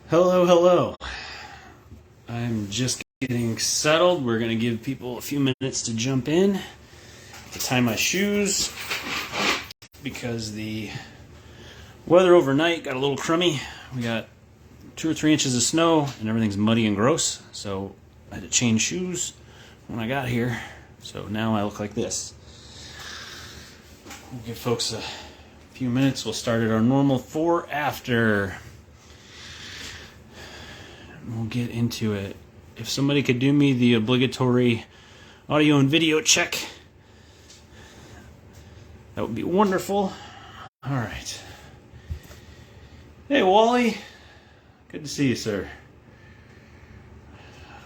Hello, hello. I'm just getting settled. We're going to give people a few minutes to jump in, to tie my shoes, because the weather overnight got a little crummy. We got 2 or 3 inches of snow, and everything's muddy and gross, so I had to change shoes when I got here. So now I look like this. We'll give folks a few minutes. We'll start at our normal 4 after. We'll get into it. If somebody could do me the obligatory audio and video check, that would be wonderful. All right. Hey, Wally. Good to see you, sir.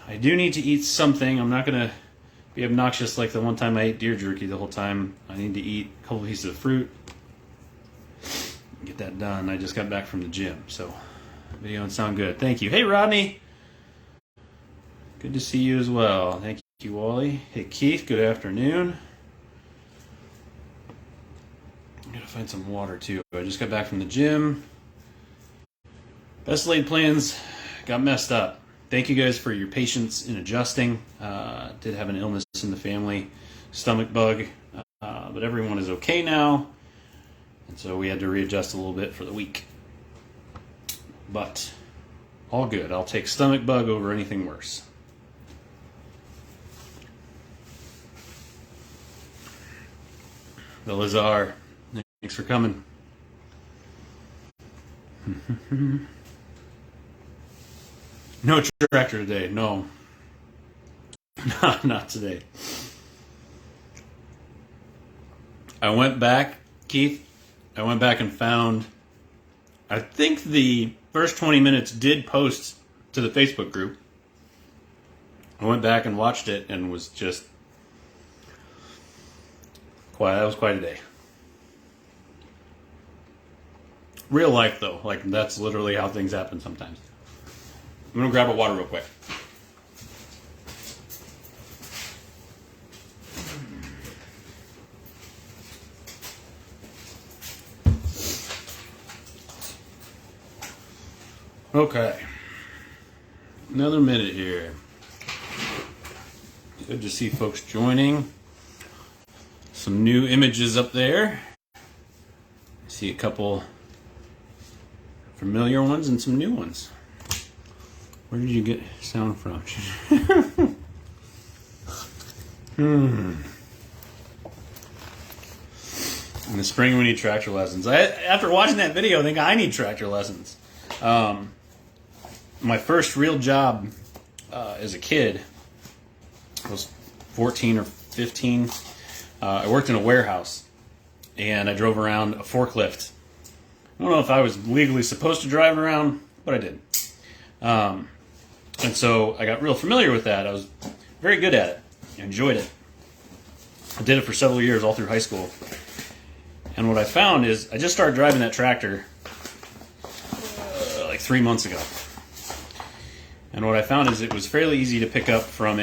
I do need to eat something. I'm not going to be obnoxious like the one time I ate deer jerky the whole time. I need to eat a couple pieces of fruit. Get that done. I just got back from the gym, so video don't sound good. Thank you. Hey, Rodney. Good to see you as well. Thank you, Wally. Hey, Keith. Good afternoon. I'm going to find some water, too. I just got back from the gym. Best laid plans got messed up. Thank you guys for your patience in adjusting. Did have an illness in the family, stomach bug, but everyone is okay now. And so we had to readjust a little bit for the week. But all good. I'll take stomach bug over anything worse. The Lazar, thanks for coming. No tractor today, no. Not today. I went back, Keith, and found, I think the first 20 minutes did post to the Facebook group. I went back and watched it and was just that was quite a day. Real life, though. Like, that's literally how things happen sometimes. I'm going to grab a water real quick. Okay. Another minute here. Good to see folks joining. Some new images up there. I see a couple familiar ones and some new ones. Where did you get sound from? In the spring we need tractor lessons. After watching that video, I think I need tractor lessons. My first real job as a kid, I was 14 or 15. I worked in a warehouse, and I drove around a forklift. I don't know if I was legally supposed to drive around, but I did. And so I got real familiar with that. I was very good at it. I enjoyed it. I did it for several years, all through high school. And what I found is I just started driving that tractor like 3 months ago. And what I found is it was fairly easy to pick up from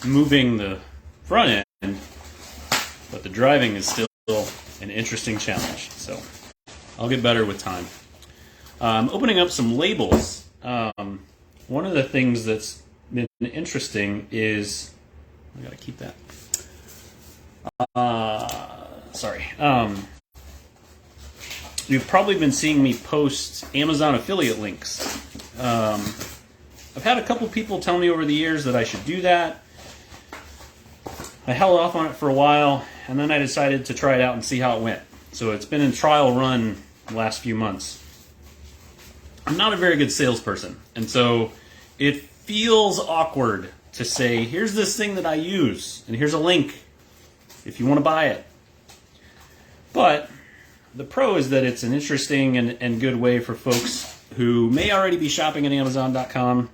moving the front end, but the driving is still an interesting challenge. So I'll get better with time. Opening up some labels. One of the things that's been interesting is, I gotta keep that. You've probably been seeing me post Amazon affiliate links. I've had a couple people tell me over the years that I should do that. I held off on it for a while, and then I decided to try it out and see how it went. So it's been in trial run the last few months. I'm not a very good salesperson, and so it feels awkward to say, here's this thing that I use, and here's a link if you want to buy it. But the pro is that it's an interesting and good way for folks who may already be shopping at Amazon.com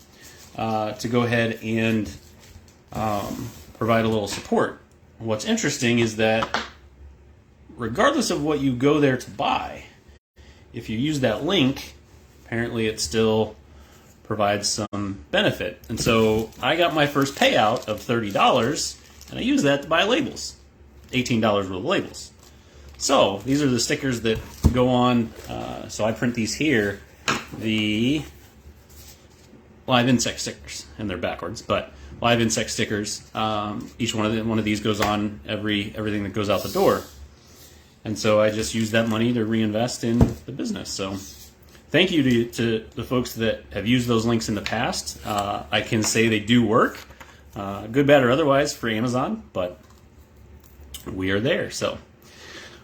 to go ahead and provide a little support. What's interesting is that regardless of what you go there to buy, if you use that link, apparently it still provides some benefit. And so I got my first payout of $30, and I used that to buy labels, $18 worth of labels. So these are the stickers that go on. So I print these here. The live insect stickers, and they're backwards, but live insect stickers. Each one of these goes on everything that goes out the door. And so I just use that money to reinvest in the business. So thank you to the folks that have used those links in the past. I can say they do work, good, bad, or otherwise, for Amazon, but we are there. So,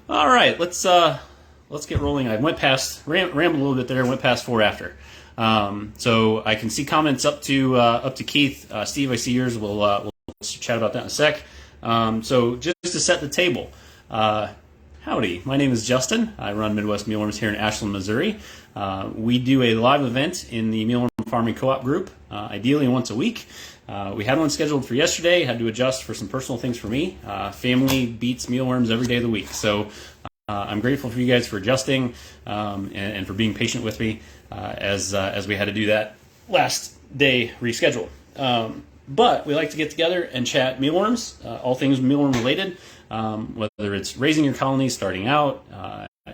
all right, let's get rolling. I went past, rambled a little bit there, went past 4 after. So I can see comments up to Keith. Steve, I see yours. We'll chat about that in a sec. So just to set the table. Howdy, my name is Justin. I run Midwest Mealworms here in Ashland, Missouri. We do a live event in the Mealworm Farming Co-op group, ideally once a week. We had one scheduled for yesterday, had to adjust for some personal things for me. Family beats mealworms every day of the week. So I'm grateful for you guys for adjusting and for being patient with me as we had to do that last day reschedule. But we like to get together and chat mealworms, all things mealworm related, whether it's raising your colonies, starting out,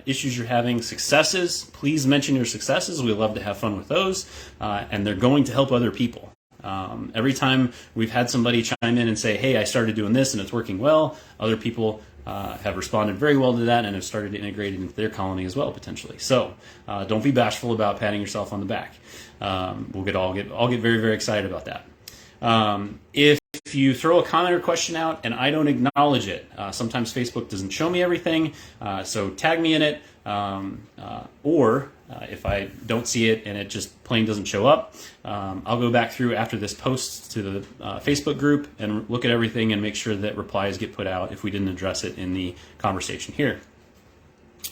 issues you're having, successes. Please mention your successes. We love to have fun with those, and they're going to help other people. Every time we've had somebody chime in and say, hey, I started doing this and it's working well, other people have responded very well to that and have started to integrate it into their colony as well, potentially. So don't be bashful about patting yourself on the back. We'll all get very, very excited about that. If you throw a comment or question out and I don't acknowledge it, sometimes Facebook doesn't show me everything, so tag me in it, or if I don't see it and it just plain doesn't show up, I'll go back through after this post to the Facebook group and look at everything and make sure that replies get put out if we didn't address it in the conversation here.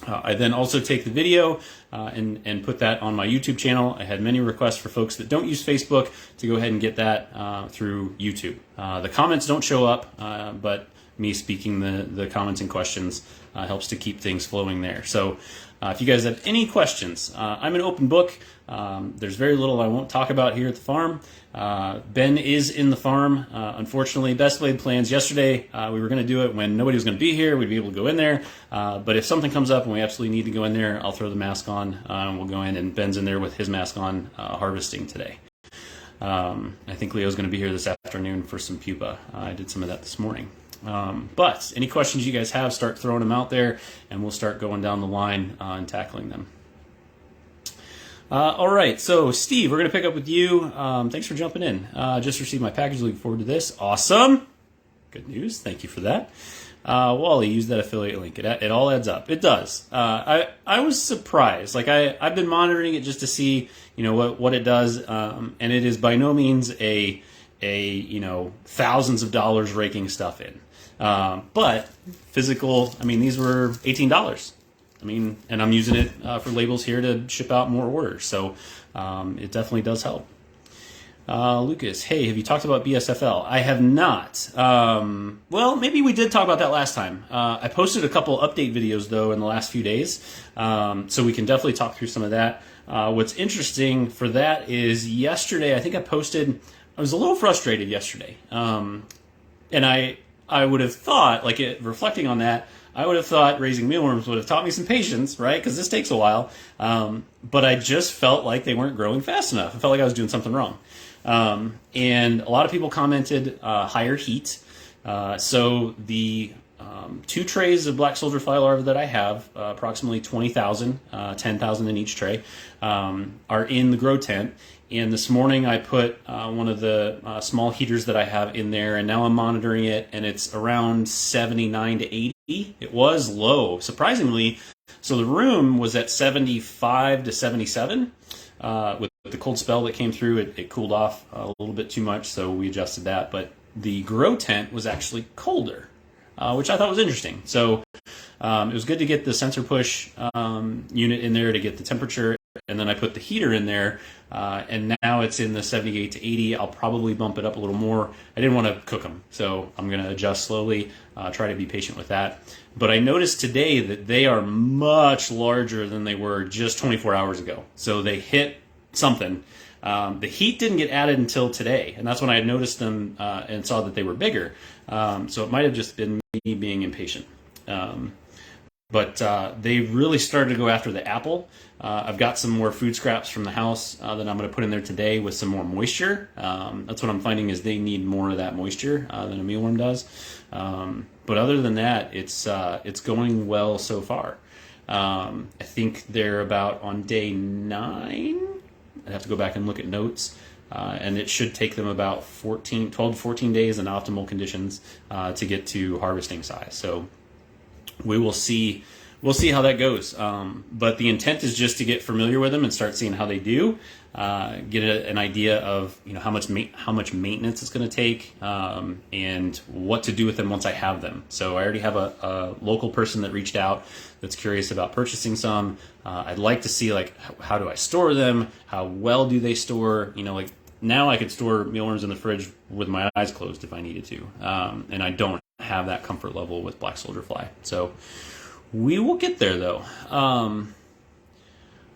I then also take the video and put that on my YouTube channel. I had many requests for folks that don't use Facebook to go ahead and get that through YouTube. The comments don't show up, but me speaking the comments and questions helps to keep things flowing there. So if you guys have any questions, I'm an open book. There's very little I won't talk about here at the farm. Ben is in the farm. Unfortunately, best laid plans yesterday. We were going to do it when nobody was going to be here. We'd be able to go in there. But if something comes up and we absolutely need to go in there, I'll throw the mask on. We'll go in, and Ben's in there with his mask on harvesting today. I think Leo's going to be here this afternoon for some pupa. I did some of that this morning. But any questions you guys have, start throwing them out there, and we'll start going down the line and tackling them. All right, so Steve, we're going to pick up with you. Thanks for jumping in. Just received my package. Looking forward to this. Awesome. Good news. Thank you for that. Wally, use that affiliate link. It all adds up. It does. I was surprised. Like I've been monitoring it just to see, what it does, and it is by no means a thousands of dollars raking stuff in. But physical, these were $18. And I'm using it for labels here to ship out more orders. So it definitely does help. Lucas, hey, have you talked about BSFL? I have not. Well, maybe we did talk about that last time. I posted a couple update videos, though, in the last few days. So we can definitely talk through some of that. What's interesting for that is yesterday, I think I was a little frustrated yesterday. And I would have thought, reflecting on that, I would have thought raising mealworms would have taught me some patience, right? Because this takes a while. But I just felt like they weren't growing fast enough. I felt like I was doing something wrong. And a lot of people commented higher heat. So the 2 trays of black soldier fly larvae that I have, approximately 20,000, 10,000 in each tray, are in the grow tent. And this morning I put one of the small heaters that I have in there, and now I'm monitoring it, and it's around 79 to 80. It was low, surprisingly. So the room was at 75 to 77. With the cold spell that came through, it cooled off a little bit too much, so we adjusted that. But the grow tent was actually colder, which I thought was interesting. So it was good to get the sensor push unit in there to get the temperature. And then I put the heater in there, and now it's in the 78 to 80. I'll probably bump it up a little more. I didn't want to cook them, so I'm going to adjust slowly, try to be patient with that. But I noticed today that they are much larger than they were just 24 hours ago. So they hit something. The heat didn't get added until today, and that's when I had noticed them and saw that they were bigger. So it might have just been me being impatient. But they really started to go after the apple. I've got some more food scraps from the house that I'm going to put in there today with some more moisture. That's what I'm finding is they need more of that moisture than a mealworm does. But other than that, it's going well so far. I think they're about on day 9. I'd have to go back and look at notes. And it should take them about 12 to 14 days in optimal conditions to get to harvesting size. So we will see. We'll see how that goes. But the intent is just to get familiar with them and start seeing how they do. Get an idea of how much maintenance it's going to take and what to do with them once I have them. So I already have a local person that reached out that's curious about purchasing some. I'd like to see how do I store them? How well do they store? Now I could store mealworms in the fridge with my eyes closed if I needed to, and I don't have that comfort level with black soldier fly. So we will get there though. All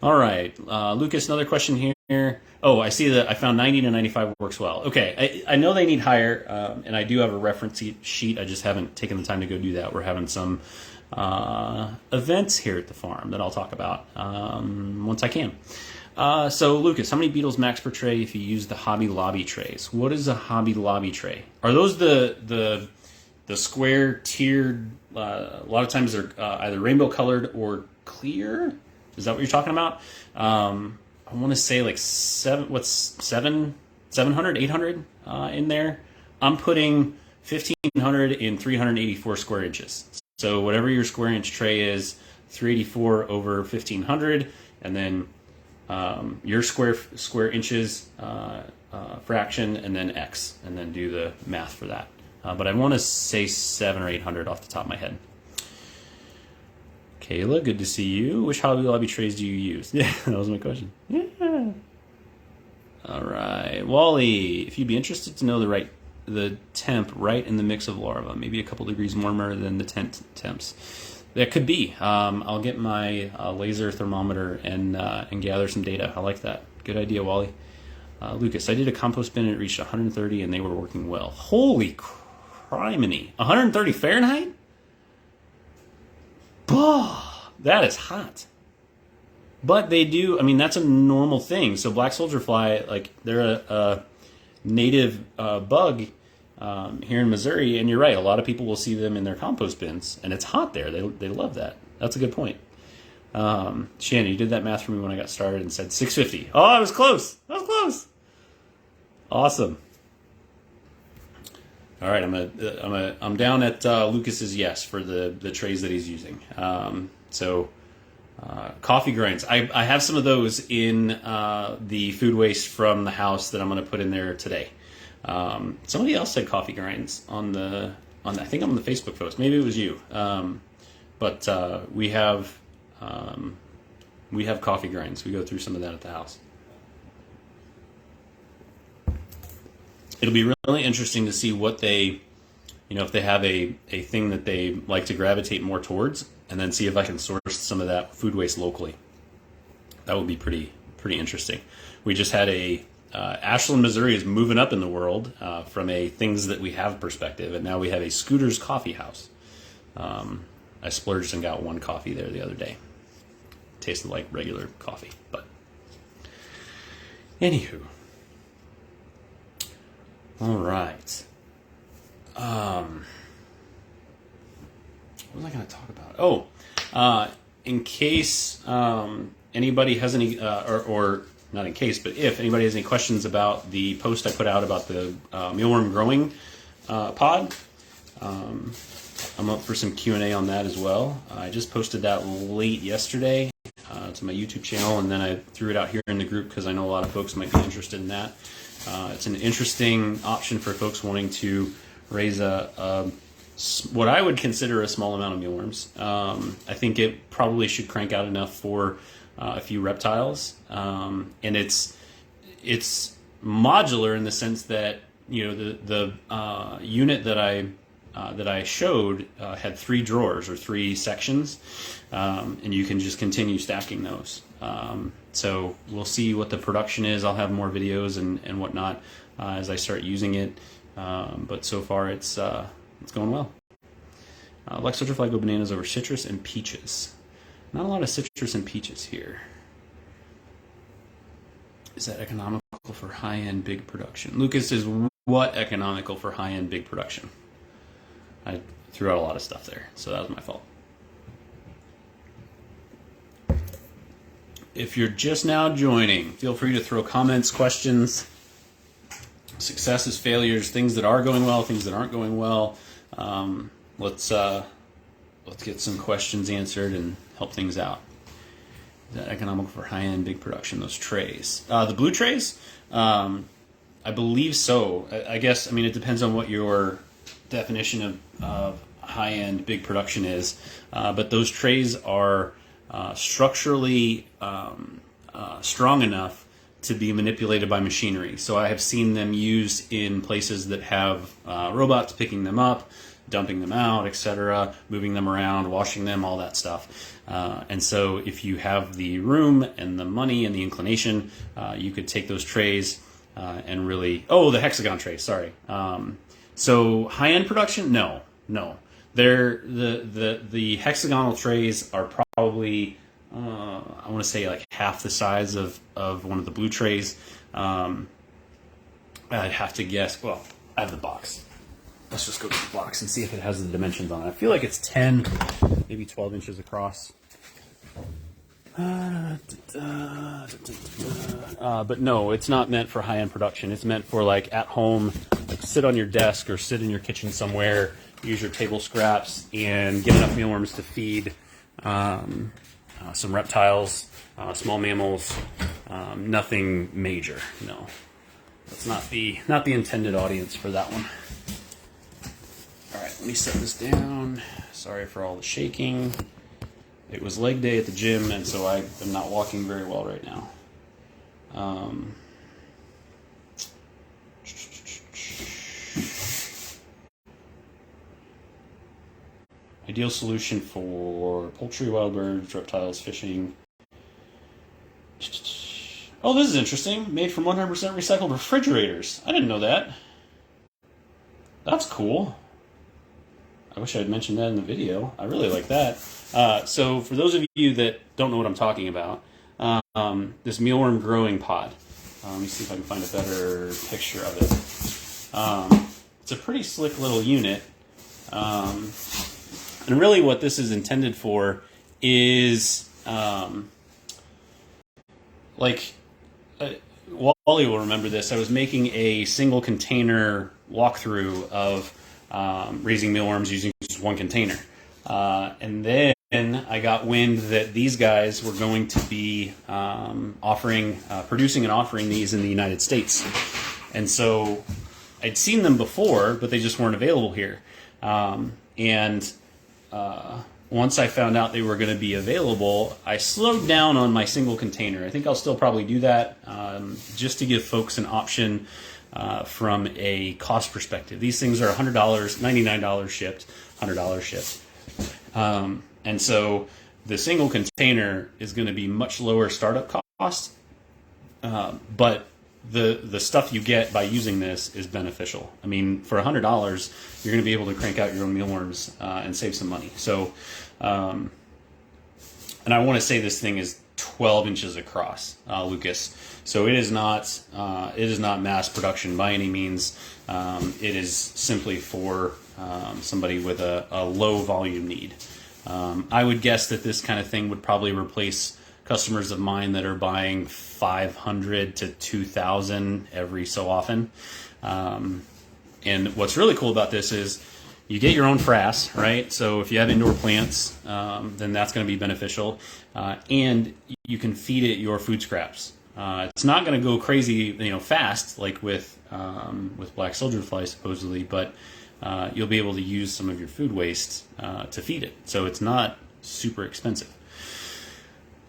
right, Lucas, another question here. Oh, I see that I found 90 to 95 works well. Okay, I know they need higher, and I do have a reference sheet. I just haven't taken the time to go do that. We're having some events here at the farm that I'll talk about once I can. So Lucas, how many beetles max per tray if you use the Hobby Lobby trays? What is a Hobby Lobby tray? Are those the square tiered? A lot of times they're either rainbow colored or clear. Is that what you're talking about? I want to say 700, 800 in there. I'm putting 1,500 in 384 square inches. So whatever your square inch tray is, 384 over 1,500, and then your square inches fraction, and then X, and then do the math for that. But I want to say 700 or 800 off the top of my head. Kayla, good to see you. Which Hobby Lobby trays do you use? Yeah, that was my question. Yeah. All right, Wally, if you'd be interested to know the temp right in the mix of larvae, maybe a couple degrees warmer than the tent temps. That could be. I'll get my laser thermometer and gather some data. I like that. Good idea, Wally. Lucas, I did a compost bin and it reached 130 and they were working well. Holy criminy. 130 Fahrenheit? That is hot. But they do, that's a normal thing. So black soldier fly, they're a native bug here in Missouri, and you're right, a lot of people will see them in their compost bins, and it's hot there. They love that. That's a good point. Shannon, you did that math for me when I got started and said 650. Oh, I was close. Awesome. All right, I'm down at Lucas's yes for the trays that he's using. Coffee grinds. I have some of those in the food waste from the house that I'm going to put in there today. Somebody else said coffee grinds on I think I'm on the Facebook post. Maybe it was you. But we have coffee grinds. We go through some of that at the house. It'll be really interesting to see what they, if they have a thing that they like to gravitate more towards, and then see if I can source some of that food waste locally. That would be pretty interesting. We just had Ashland, Missouri is moving up in the world from a things that we have perspective, and now we have a Scooter's Coffee House. I splurged and got one coffee there the other day. Tasted like regular coffee, but anywho. All right. What was I going to talk about? In case anybody has any, or not in case, but if anybody has any questions about the post I put out about the mealworm growing pod, I'm up for some Q&A on that as well. I just posted that late yesterday to my YouTube channel, and then I threw it out here in the group because I know a lot of folks might be interested in that. It's an interesting option for folks wanting to raise what I would consider a small amount of mealworms. I think it probably should crank out enough for a few reptiles, and it's modular in the sense that the unit that I showed had 3 drawers or 3 sections, and you can just continue stacking those. So we'll see what the production is. I'll have more videos and whatnot as I start using it. But so far it's going well. Black soldier fly go bananas over citrus and peaches. Not a lot of citrus and peaches here. Is that economical for high-end big production? Lucas, is what economical for high-end big production? I threw out a lot of stuff there, so that was my fault. If you're just now joining, feel free to throw comments, questions, successes, failures, things that are going well, things that aren't going well. Let's get some questions answered and help things out. Is that economical for high-end big production, those trays? The blue trays? I believe so. I guess, I mean, it depends on what your definition of high-end big production is. But those trays are structurally strong enough to be manipulated by machinery. So I have seen them used in places that have robots picking them up, dumping them out, etc., moving them around, washing them, all that stuff. And so if you have the room and the money and the inclination, you could take those trays and really... Oh, the hexagon trays, sorry. So high-end production? No. They're, the hexagonal trays are probably, I want to say like half the size of one of the blue trays. I'd have to guess, well, I have the box. Let's just go to the box and see if it has the dimensions on it. I feel like it's 10, maybe 12 inches across. But no, it's not meant for high-end production. It's meant for like at home, like sit on your desk or sit in your kitchen somewhere, use your table scraps and get enough mealworms to feed some reptiles, small mammals, nothing major. No, that's not the intended audience for that one. All right, let me set this down. Sorry for all the shaking. It was leg day at the gym, and so I am not walking very well right now. Ideal solution for poultry, wild birds, reptiles, fishing. Oh, this is interesting. Made from 100% recycled refrigerators. I didn't know that. That's cool. I wish I had mentioned that in the video. I really like that. So for those of you that don't know what I'm talking about, this mealworm growing pod. Let me see if I can find a better picture of it. It's a pretty slick little unit. And really what this is intended for is, Wally will remember this. I was making a single container walkthrough of raising mealworms using just one container. And then I got wind that these guys were going to be producing and offering these in the United States. And so I'd seen them before, but they just weren't available here. Once I found out they were going to be available, I slowed down on my single container. I think I'll still probably do that just to give folks an option from a cost perspective. These things are $100, $99 shipped, $100 shipped. And so the single container is going to be much lower startup cost, but the stuff you get by using this is beneficial. I mean, for $100, you're going to be able to crank out your own mealworms and save some money. So, and I want to say this thing is 12 inches across, Lucas. So it is not mass production by any means. It is simply for somebody with a low volume need. I would guess that this kind of thing would probably replace customers of mine that are buying 500 to 2,000 every so often. And what's really cool about this is you get your own frass, right? So if you have indoor plants, then that's going to be beneficial. And you can feed it your food scraps. It's not going to go crazy, fast like with black soldier fly supposedly, but you'll be able to use some of your food waste to feed it. So it's not super expensive.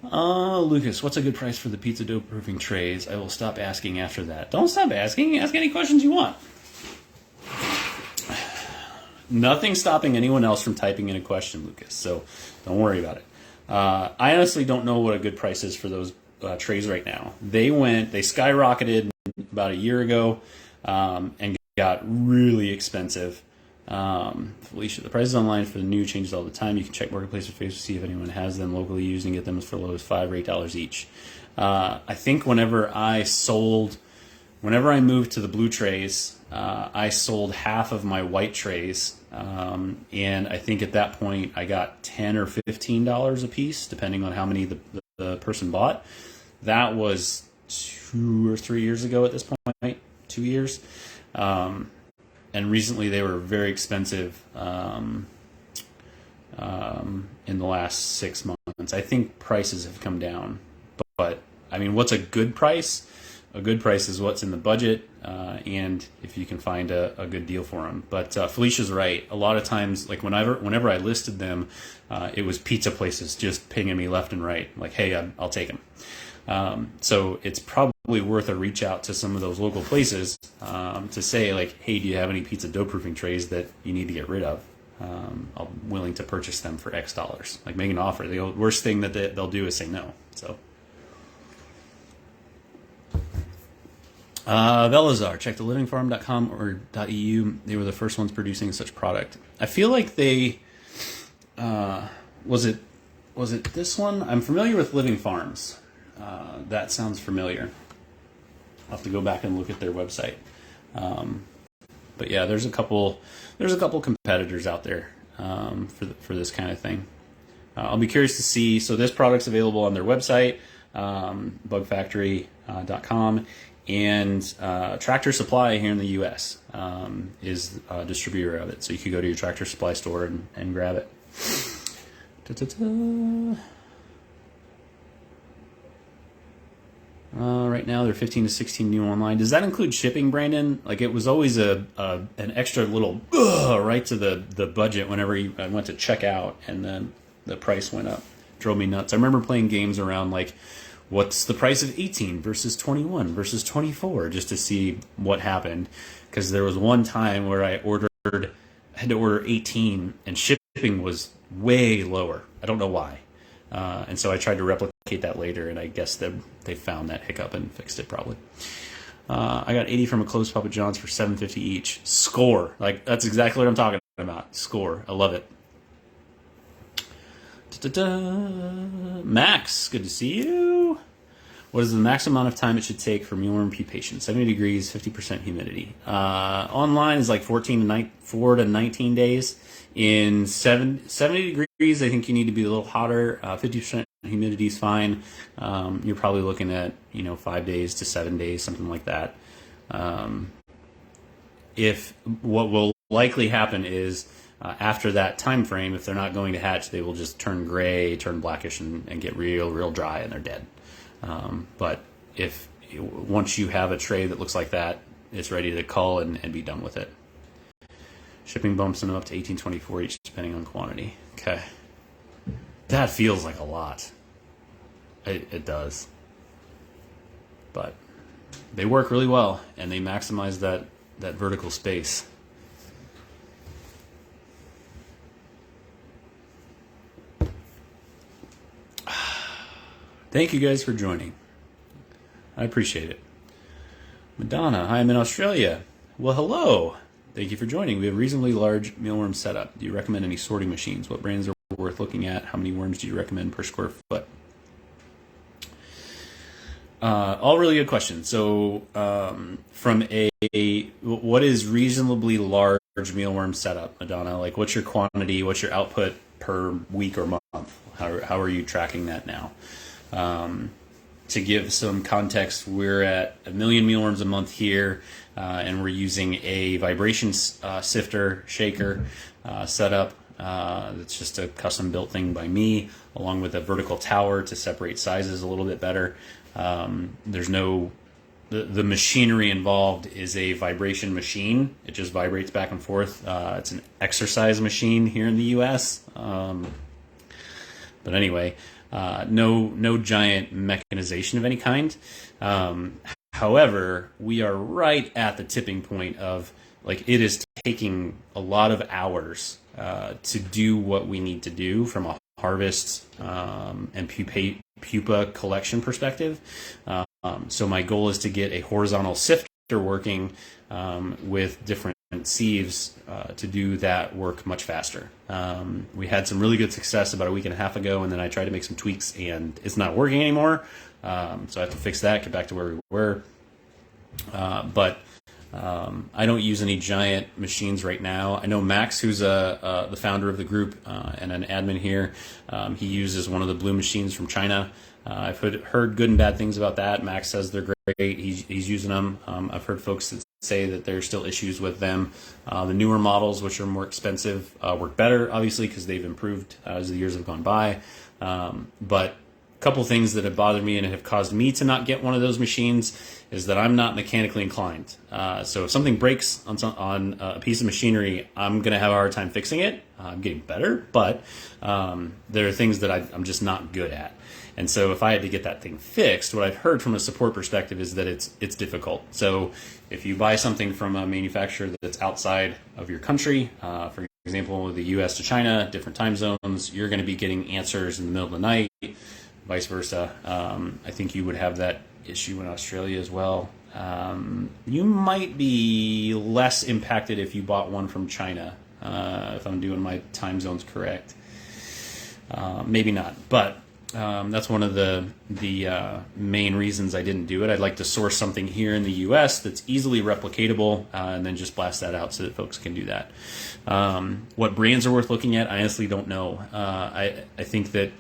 Lucas, what's a good price for the pizza dough proofing trays? I will stop asking after that. Don't stop asking. Ask any questions you want. Nothing stopping anyone else from typing in a question, Lucas, so don't worry about it. I honestly don't know what a good price is for those trays right now. They skyrocketed about a year ago and got really expensive. Felicia, the prices online for the new changes all the time. You can check Marketplace or Facebook to see if anyone has them locally used and get them for low as $5 or $8 each. I think whenever I moved to the blue trays, I sold half of my white trays, and I think at that point I got $10 or $15 a piece, depending on how many the person bought. That was 2 or 3 years ago at this point, 2 years. And recently they were very expensive in the last 6 months. I think prices have come down. But I mean, what's a good price? A good price is what's in the budget, and if you can find a good deal for them. But Felicia's right. A lot of times, like whenever I listed them, it was pizza places just pinging me left and right, like, hey, I'll take them. So it's probably worth a reach out to some of those local places to say, like, hey, do you have any pizza dough proofing trays that you need to get rid of? I'm willing to purchase them for X dollars. Like, make an offer. The worst thing that they'll do is say no. So. Velazar, check the livingfarm.com or .eu. They were the first ones producing such product. I feel like they, was it this one? I'm familiar with Living Farms. That sounds familiar. I'll have to go back and look at their website. But yeah, there's a couple competitors out there, for this kind of thing. I'll be curious to see. So this product's available on their website, bugfactory.com. And Tractor Supply here in the U.S. Is a distributor of it. So you could go to your Tractor Supply store and grab it. Right now they're 15 to 16 new online. Does that include shipping, Brandon? Like, it was always an extra little right to the budget whenever I went to check out, and then the price went up. Drove me nuts. I remember playing games around like, what's the price of 18 versus 21 versus 24, just to see what happened. Because there was one time where I had to order 18, and shipping was way lower. I don't know why. And so I tried to replicate that later, and I guess they found that hiccup and fixed it probably. I got 80 from a closed Papa John's for $7.50 each. Score. Like, that's exactly what I'm talking about. Score. I love it. Max, good to see you. What is the maximum amount of time it should take for mealworm pupation? 70 degrees, 50% humidity. Online is like 4 to 19 days. In 70 degrees, I think you need to be a little hotter. 50% humidity is fine. You're probably looking at 5 days to 7 days, something like that. If what will likely happen is after that time frame, if they're not going to hatch, they will just turn gray, turn blackish, and get real dry, and they're dead. But if once you have a tray that looks like that, it's ready to cull and be done with it. Shipping bumps them up to $18.24 each, depending on quantity. Okay, that feels like a lot. It does, but they work really well, and they maximize that vertical space. Thank you guys for joining. I appreciate it. Madonna, hi, I'm in Australia. Well, hello. Thank you for joining. We have a reasonably large mealworm setup. Do you recommend any sorting machines? What brands are worth looking at? How many worms do you recommend per square foot? All really good questions. So from what is reasonably large mealworm setup, Madonna? Like, what's your quantity? What's your output per week or month? How are you tracking that now? To give some context, we're at 1 million mealworms a month here, and we're using a vibration sifter shaker setup. It's just a custom built thing by me, along with a vertical tower to separate sizes a little bit better. There's no the machinery involved is a vibration machine. It just vibrates back and forth. It's an exercise machine here in the U.S. But anyway. No giant mechanization of any kind. However, we are right at the tipping point of, like, it is taking a lot of hours to do what we need to do from a harvest and pupa collection perspective. So my goal is to get a horizontal sifter working with different sieves to do that work much faster. We had some really good success about a week and a half ago, and then I tried to make some tweaks, and it's not working anymore. So I have to fix that, get back to where we were. But I don't use any giant machines right now. I know Max, who's the founder of the group and an admin here, he uses one of the blue machines from China. I've heard good and bad things about that. Max says they're great. He's using them. I've heard folks that say that there's still issues with them. The newer models, which are more expensive, work better, obviously, because they've improved as the years have gone by. But a couple things that have bothered me and have caused me to not get one of those machines is that I'm not mechanically inclined. So if something breaks on a piece of machinery, I'm going to have a hard time fixing it. I'm getting better, but there are things that I'm just not good at. And so if I had to get that thing fixed, what I've heard from a support perspective is that it's difficult. So if you buy something from a manufacturer that's outside of your country, for example, the US to China, different time zones, you're going to be getting answers in the middle of the night, vice versa. I think you would have that issue in Australia as well. You might be less impacted if you bought one from China, if I'm doing my time zones correct. Maybe not, but that's one of the main reasons I didn't do it. I'd like to source something here in the U.S. that's easily replicatable, and then just blast that out so that folks can do that. What brands are worth looking at, I honestly don't know. I think that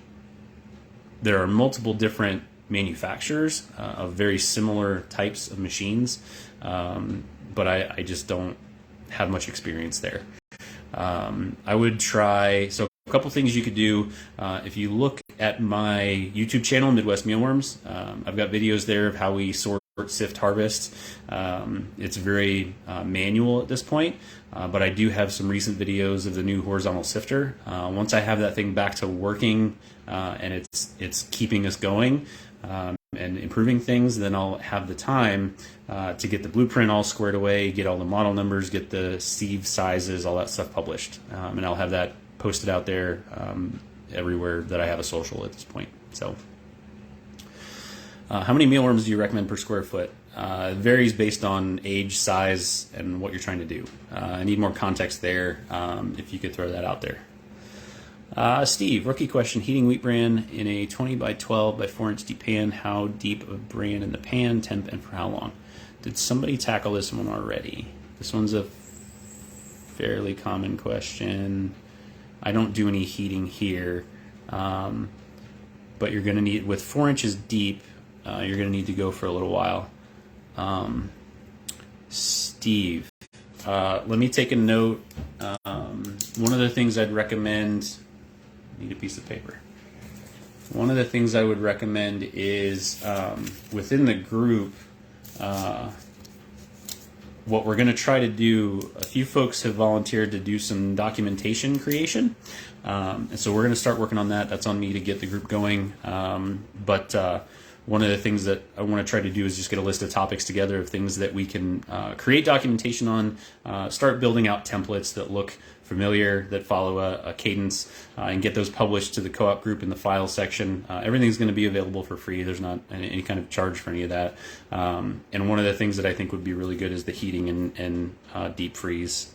there are multiple different manufacturers of very similar types of machines, but I just don't have much experience there. I would try, so a couple things you could do. If you look at my YouTube channel, Midwest Mealworms, I've got videos there of how we sort, sift, harvest. It's very manual at this point, but I do have some recent videos of the new horizontal sifter. Once I have that thing back to working and it's keeping us going and improving things, then I'll have the time to get the blueprint all squared away, get all the model numbers, get the sieve sizes, all that stuff published, and I'll have that posted out there everywhere that I have a social at this point. So how many mealworms do you recommend per square foot? It varies based on age, size, and what you're trying to do. I need more context there, if you could throw that out there. Steve, rookie question, heating wheat bran in a 20 by 12 by 4 inch deep pan. How deep of bran in the pan, temp, and for how long? Did somebody tackle this one already? This one's a fairly common question. I don't do any heating here, but you're going to need, with 4 inches deep, you're going to need to go for a little while. Steve, let me take a note. One of the things I'd recommend, need a piece of paper. One of the things I would recommend is within the group, what we're going to try to do, a few folks have volunteered to do some documentation creation. And so we're going to start working on that. That's on me to get the group going. But one of the things that I want to try to do is just get a list of topics together of things that we can create documentation on, start building out templates that look familiar, that follow a cadence, and get those published to the co-op group in the file section. Everything's going to be available for free. There's not any kind of charge for any of that. And one of the things that I think would be really good is the heating and deep freeze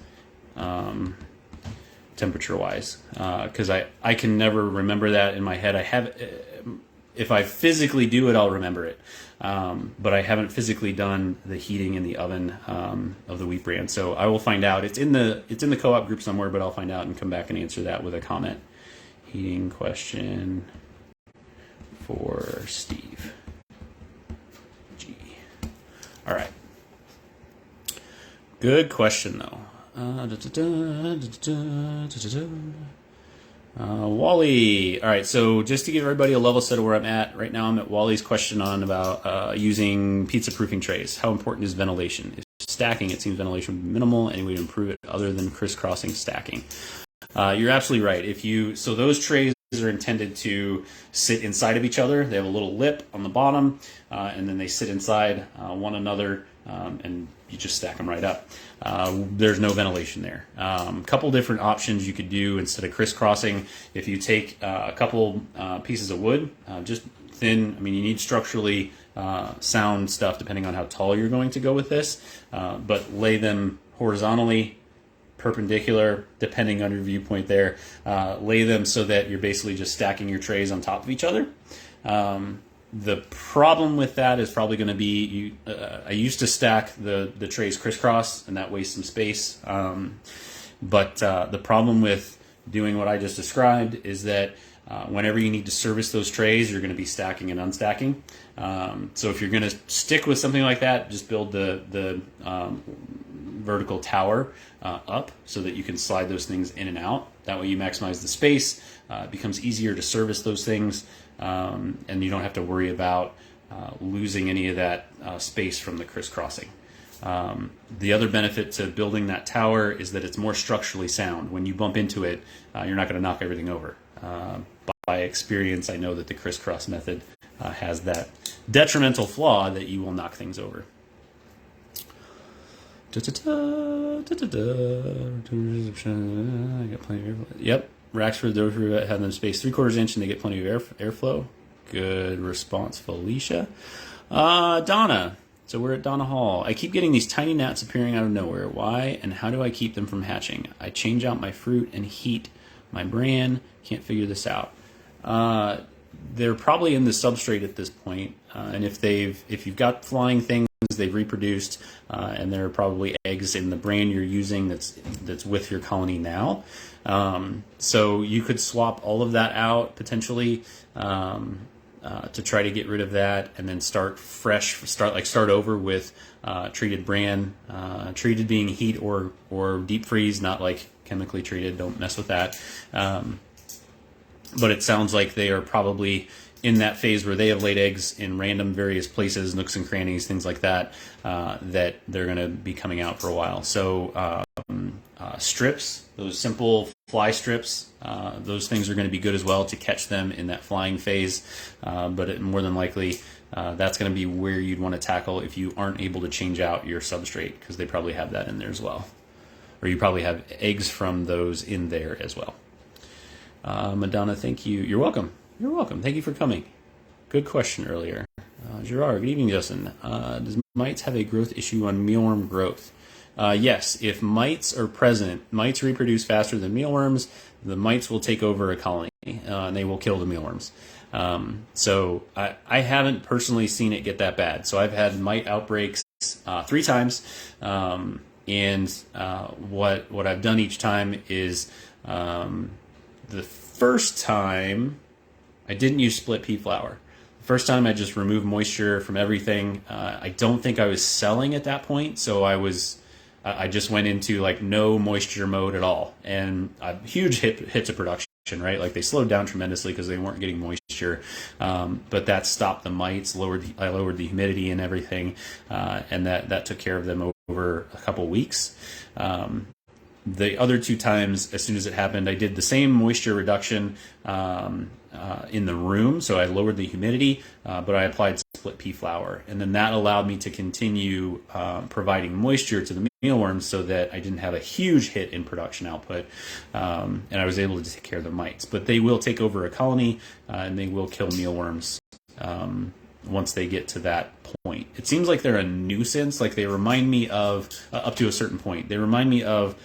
temperature-wise, because I can never remember that in my head. I have, if I physically do it, I'll remember it. But I haven't physically done the heating in the oven of the wheat bran. So I will find out. It's in the co-op group somewhere, but I'll find out and come back and answer that with a comment. Heating question for Steve G. All right. Good question though. Wally. All right, so just to give everybody a level set of where I'm at, right now I'm at Wally's question on about using pizza proofing trays. How important is ventilation? If stacking, it seems ventilation would be minimal. Any way to improve it other than crisscrossing stacking? You're absolutely right. So those trays are intended to sit inside of each other. They have a little lip on the bottom, and then they sit inside one another, and you just stack them right up. There's no ventilation there. Couple different options you could do instead of crisscrossing. If you take a couple pieces of wood, just thin, I mean, you need structurally sound stuff depending on how tall you're going to go with this, but lay them horizontally, perpendicular, depending on your viewpoint there. Lay them so that you're basically just stacking your trays on top of each other. The problem with that is probably going to be, I used to stack the trays crisscross, and that wastes some space. But the problem with doing what I just described is that whenever you need to service those trays, you're going to be stacking and unstacking. So if you're going to stick with something like that, just build the vertical tower up so that you can slide those things in and out. That way you maximize the space. It becomes easier to service those things, and you don't have to worry about losing any of that space from the crisscrossing. The other benefit to building that tower is that it's more structurally sound. When you bump into it, you're not going to knock everything over. By experience, I know that the crisscross method has that detrimental flaw that you will knock things over. I got plenty of airflow. Yep, racks for those who have them spaced 3/4 inch and they get plenty of airflow. Good response, Felicia. Donna. So we're at Donna Hall. I keep getting these tiny gnats appearing out of nowhere. Why and how do I keep them from hatching? I change out my fruit and heat my bran. Can't figure this out. They're probably in the substrate at this point, and if you've got flying things, they've reproduced, and there are probably eggs in the bran you're using that's with your colony now. So you could swap all of that out potentially to try to get rid of that, and then start fresh. Start over with treated bran. Treated being heat or deep freeze, not like chemically treated. Don't mess with that. But it sounds like they are probably in that phase where they have laid eggs in random various places, nooks and crannies, things like that, that they're going to be coming out for a while. So strips, those simple fly strips, those things are going to be good as well to catch them in that flying phase. But more than likely, that's going to be where you'd want to tackle if you aren't able to change out your substrate, because they probably have that in there as well. Or you probably have eggs from those in there as well. Madonna, thank you. You're welcome. You're welcome. Thank you for coming. Good question earlier. Gerard, good evening, Justin. Does mites have a growth issue on mealworm growth? Yes, if mites are present, mites reproduce faster than mealworms. The mites will take over a colony, and they will kill the mealworms. So I haven't personally seen it get that bad. So I've had mite outbreaks 3 times, and what I've done each time is the first time I didn't use split pea flour. The first time I just removed moisture from everything. I don't think I was selling at that point, so I just went into like no moisture mode at all, and huge hits of production, right? Like they slowed down tremendously because they weren't getting moisture, but that stopped the mites. I lowered the humidity and everything, and that took care of them over a couple weeks. The other 2 times, as soon as it happened, I did the same moisture reduction in the room. So I lowered the humidity, but I applied split pea flour. And then that allowed me to continue providing moisture to the mealworms so that I didn't have a huge hit in production output. And I was able to take care of the mites. But they will take over a colony, and they will kill mealworms once they get to that point. It seems like they're a nuisance. Like they remind me of, up to a certain point, they remind me of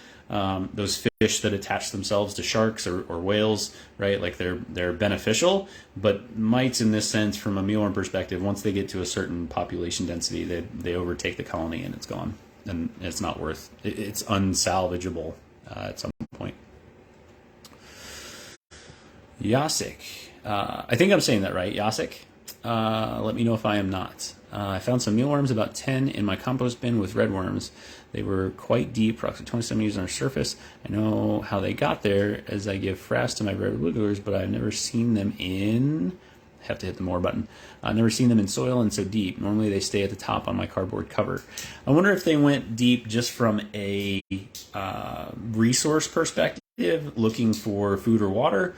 those fish that attach themselves to sharks or whales, right? Like they're beneficial, but mites in this sense, from a mealworm perspective, once they get to a certain population density, they overtake the colony and it's gone, and it's not worth. It's unsalvageable at some point. Yasik, I think I'm saying that right, Yasik. Let me know if I am not. I found some mealworms, about 10 in my compost bin with redworms. They were quite deep, approximately 20 centimeters on the surface. I know how they got there as I give frass to my red wigglers, but I've never seen them in... I have to hit the more button. I've never seen them in soil and so deep. Normally they stay at the top on my cardboard cover. I wonder if they went deep just from a resource perspective, looking for food or water,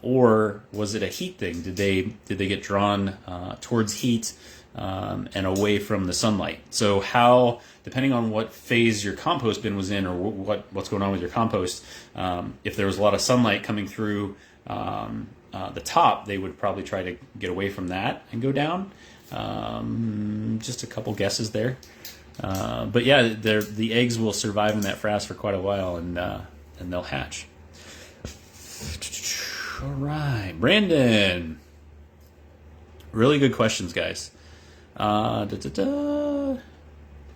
or was it a heat thing? Did they get drawn towards heat and away from the sunlight? So how, depending on what phase your compost bin was in, or what's going on with your compost, if there was a lot of sunlight coming through the top, they would probably try to get away from that and go down. Just a couple guesses there. But yeah, the eggs will survive in that frass for quite a while, and they'll hatch. All right, Brandon. Really good questions, guys.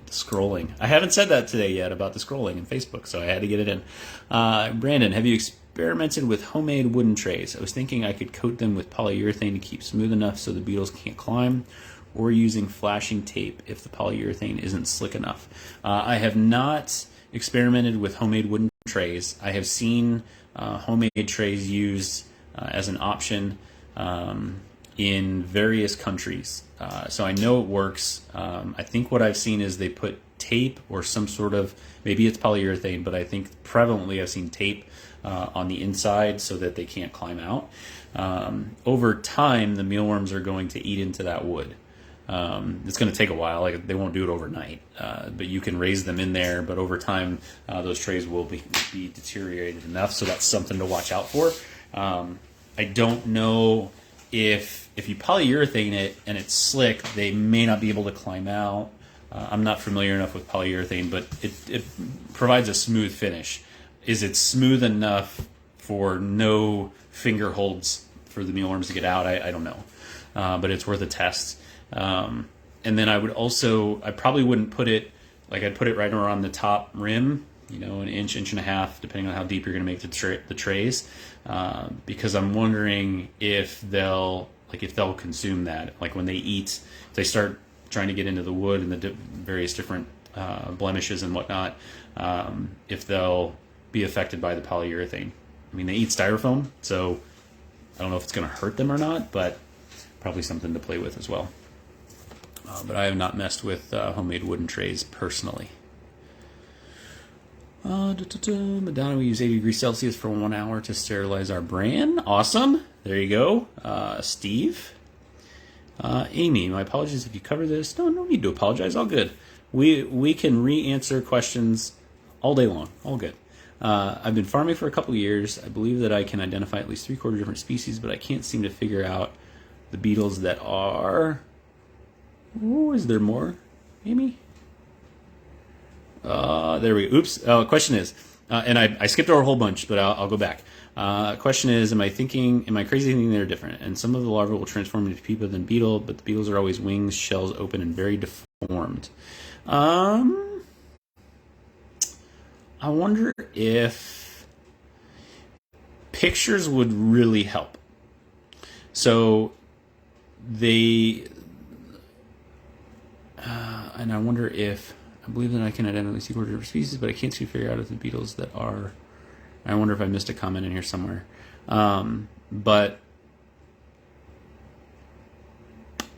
Scrolling. I haven't said that today yet about the scrolling in Facebook, so I had to get it in. Brandon, have you experimented with homemade wooden trays? I was thinking I could coat them with polyurethane to keep smooth enough so the beetles can't climb, or using flashing tape if the polyurethane isn't slick enough. I have not experimented with homemade wooden trays. I have seen homemade trays used as an option in various countries. So I know it works. I think what I've seen is they put tape or some sort of, maybe it's polyurethane, but I think prevalently I've seen tape on the inside so that they can't climb out. Over time, the mealworms are going to eat into that wood. It's going to take a while. Like, they won't do it overnight, but you can raise them in there. But over time, those trays will be deteriorated enough, so that's something to watch out for. I don't know if you polyurethane it and it's slick, they may not be able to climb out. I'm not familiar enough with polyurethane, but it provides a smooth finish. Is it smooth enough for no finger holds for the mealworms to get out? I don't know, but it's worth a test. And then I probably wouldn't put it, like, I'd put it right around the top rim, an inch and a half, depending on how deep you're going to make the trays, because I'm wondering if they'll consume that. Like, when they eat, if they start trying to get into the wood and the various different blemishes and whatnot, if they'll be affected by the polyurethane. I mean, they eat styrofoam, so I don't know if it's going to hurt them or not, but probably something to play with as well. But I have not messed with homemade wooden trays personally. Madonna, we use 80 degrees Celsius for 1 hour to sterilize our bran. Awesome. There you go. Steve. Amy, my apologies if you cover this. No need to apologize. All good. We can re-answer questions all day long. All good. I've been farming for a couple of years. I believe that I can identify at least 3/4 different species, but I can't seem to figure out the beetles that are... Oh, is there more, Amy? There we go. Oops. Question is, and I skipped over a whole bunch, but I'll go back. Question is, am I crazy thinking they're different? And some of the larvae will transform into pupa than beetle, but the beetles are always wings, shells open, and very deformed. I wonder if pictures would really help. So and I wonder if, I believe that I can identify 3/4 different species, but I can't seem to figure out if the beetles that are, I wonder if I missed a comment in here somewhere. But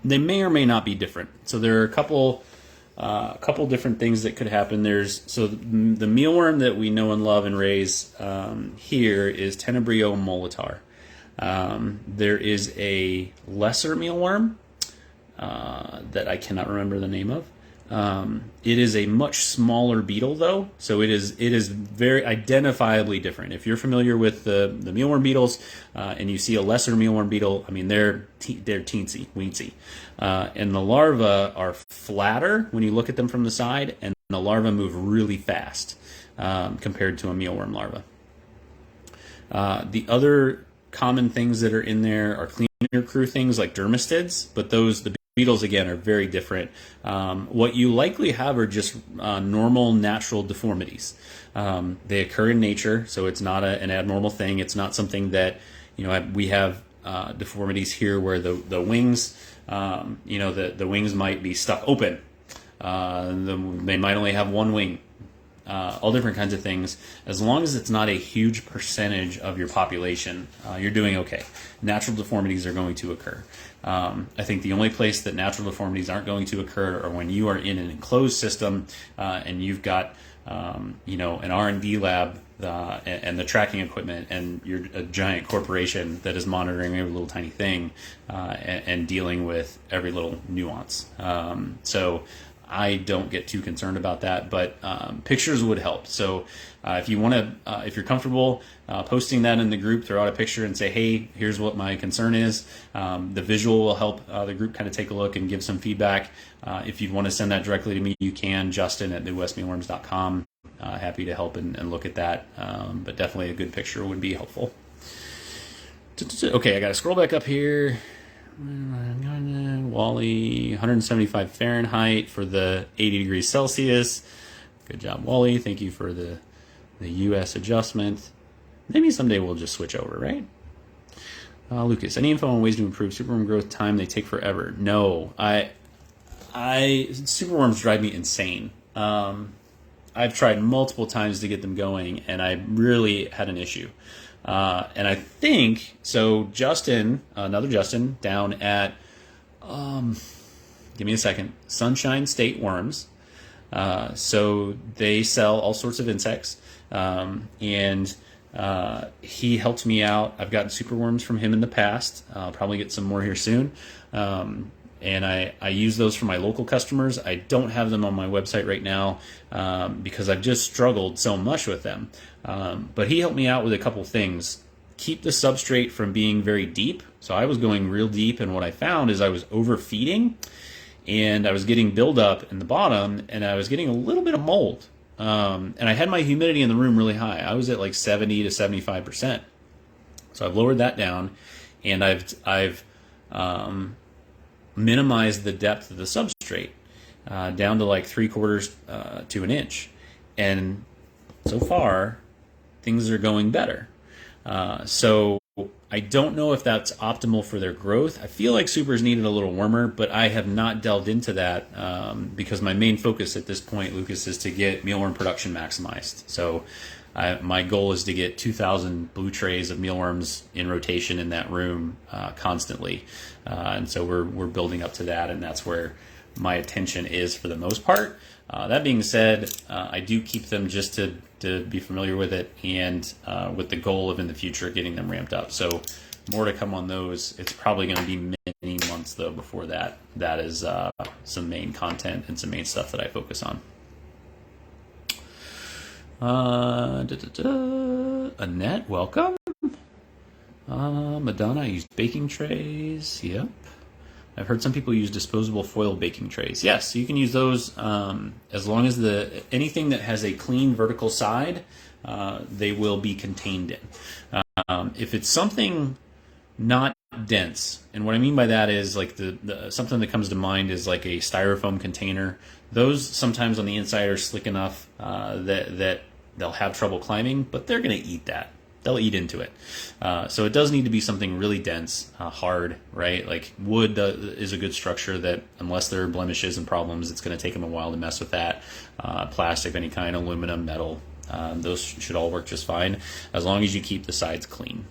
they may or may not be different. So there are a couple different things that could happen. The mealworm that we know and love and raise here is Tenebrio molitor. There is a lesser mealworm that I cannot remember the name of. It is a much smaller beetle, though, so it is very identifiably different. If you're familiar with the mealworm beetles and you see a lesser mealworm beetle, I mean, they're teensy weensy, and the larvae are flatter when you look at them from the side, and the larvae move really fast compared to a mealworm larva. The other common things that are in there are cleaner crew things like dermastids, but the beetles, again, are very different. What you likely have are just normal natural deformities. They occur in nature, so it's not an abnormal thing. It's not something that, we have deformities here where the wings, the wings might be stuck open. They might only have one wing. All different kinds of things. As long as it's not a huge percentage of your population, you're doing okay. Natural deformities are going to occur. I think the only place that natural deformities aren't going to occur are when you are in an enclosed system and you've got an R&D lab and the tracking equipment, and you're a giant corporation that is monitoring every little tiny thing and dealing with every little nuance. So I don't get too concerned about that, but pictures would help. So if you want to, if you're comfortable posting that in the group, throw out a picture and say, hey, here's what my concern is. The visual will help the group kind of take a look and give some feedback. If you want to send that directly to me, you can, Justin at MidwestMealworms.com. Happy to help and look at that, but definitely a good picture would be helpful. Okay, I got to scroll back up here. Wally, 175 Fahrenheit for the 80 degrees Celsius. Good job, Wally. Thank you for the US adjustment. Maybe someday we'll just switch over, right? Lucas, any info on ways to improve superworm growth time? They take forever. No, superworms drive me insane. I've tried multiple times to get them going, and I really had an issue. And I think, so Justin, another Justin, down at, give me a second, Sunshine State Worms. So they sell all sorts of insects, and he helped me out. I've gotten superworms from him in the past. I'll probably get some more here soon. And I use those for my local customers. I don't have them on my website right now because I've just struggled so much with them. But he helped me out with a couple things. Keep the substrate from being very deep. So I was going real deep, and what I found is I was overfeeding, and I was getting buildup in the bottom, and I was getting a little bit of mold. And I had my humidity in the room really high. I was at like 70 to 75%. So I've lowered that down, and I've minimize the depth of the substrate down to like 3/4 to an inch, and so far things are going better. So I don't know if that's optimal for their growth. I feel like supers needed a little warmer, but I have not delved into that because my main focus at this point, Lucas, is to get mealworm production maximized. So my goal is to get 2,000 blue trays of mealworms in rotation in that room constantly, and so we're building up to that, and that's where my attention is for the most part. That being said, I do keep them just to be familiar with it, and with the goal of in the future getting them ramped up. So more to come on those. It's probably going to be many months though before that is some main content and some main stuff that I focus on. Annette, welcome. Madonna, I used baking trays. Yep. I've heard some people use disposable foil baking trays. Yes, you can use those as long as anything that has a clean vertical side, they will be contained in. If it's something not dense, and what I mean by that is like something that comes to mind is like a styrofoam container. Those sometimes on the inside are slick enough that they'll have trouble climbing, but they're going to eat that. They'll eat into it. So it does need to be something really dense, hard, right? Like wood is a good structure that unless there are blemishes and problems, it's going to take them a while to mess with that. Plastic of any kind, aluminum, metal, those should all work just fine as long as you keep the sides clean.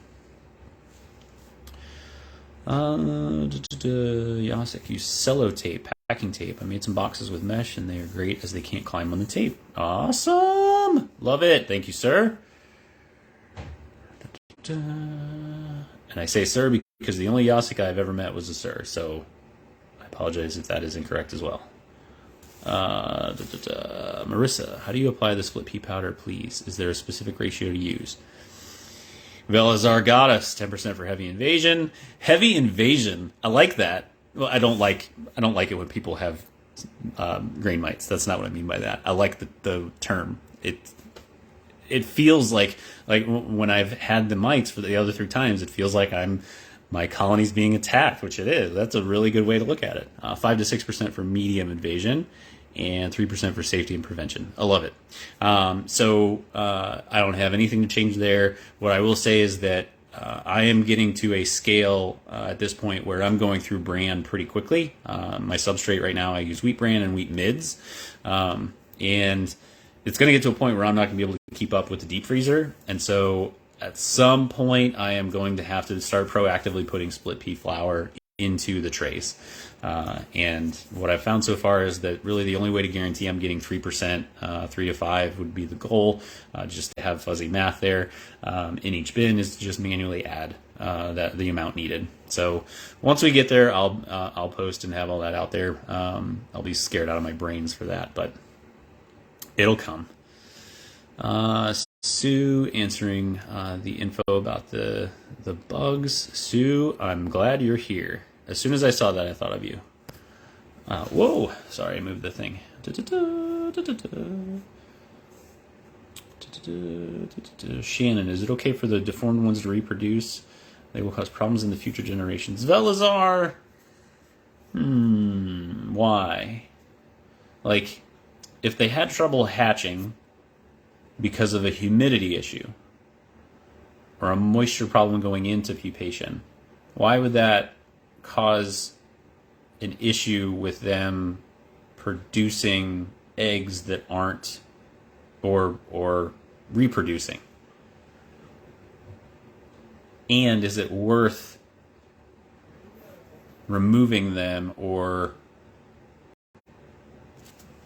Yasek, use sellotape, packing tape. I made some boxes with mesh, and they are great as they can't climb on the tape. Awesome! Love it. Thank you, sir. And I say sir because the only Yasek I've ever met was a sir, so I apologize if that is incorrect as well. Marissa, how do you apply the split pea powder, please? Is there a specific ratio to use? Velazar got us 10% for heavy invasion. Heavy invasion, I like that. Well, I don't like it when people have grain mites. That's not what I mean by that. I like the term. It feels like when I've had the mites for the other 3 times, it feels like my colony's being attacked, which it is. That's a really good way to look at it. 5 to 6% for medium invasion, and 3% for safety and prevention. I love it. So I don't have anything to change there. What I will say is that I am getting to a scale at this point where I'm going through bran pretty quickly. My substrate right now, I use wheat bran and wheat mids. And it's going to get to a point where I'm not going to be able to keep up with the deep freezer. And so at some point, I am going to have to start proactively putting split pea flour into the trays. And what I've found so far is that really the only way to guarantee I'm getting 3%, 3 to 5 would be the goal, just to have fuzzy math there in each bin, is to just manually add that the amount needed. So once we get there, I'll post and have all that out there. I'll be scared out of my brains for that, but it'll come. Sue answering the info about the bugs. Sue, I'm glad you're here. As soon as I saw that, I thought of you. Whoa, sorry, I moved the thing. Shannon, is it okay for the deformed ones to reproduce? They will cause problems in the future generations. Velazar! Why? Like, if they had trouble hatching because of a humidity issue or a moisture problem going into pupation, why would that cause an issue with them producing eggs that aren't or reproducing? And is it worth removing them or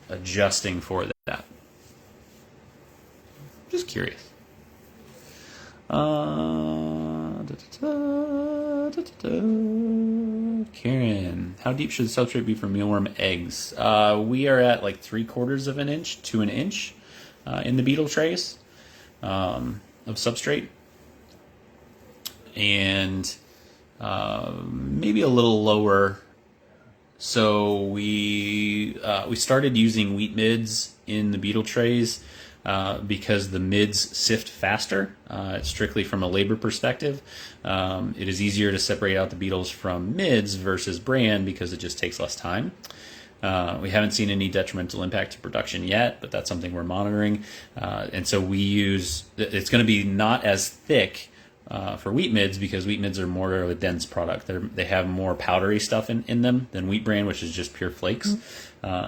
adjusting for that? Just curious. Karen, how deep should the substrate be for mealworm eggs? We are at like 3/4 of an inch to an inch in the beetle trays of substrate, and maybe a little lower. So we started using wheat mids in the beetle trays because the mids sift faster. It's strictly from a labor perspective. It is easier to separate out the beetles from mids versus bran because it just takes less time. We haven't seen any detrimental impact to production yet, but that's something we're monitoring. And so it's going to be not as thick for wheat mids because wheat mids are more of a dense product. They have more powdery stuff in them than wheat bran, which is just pure flakes.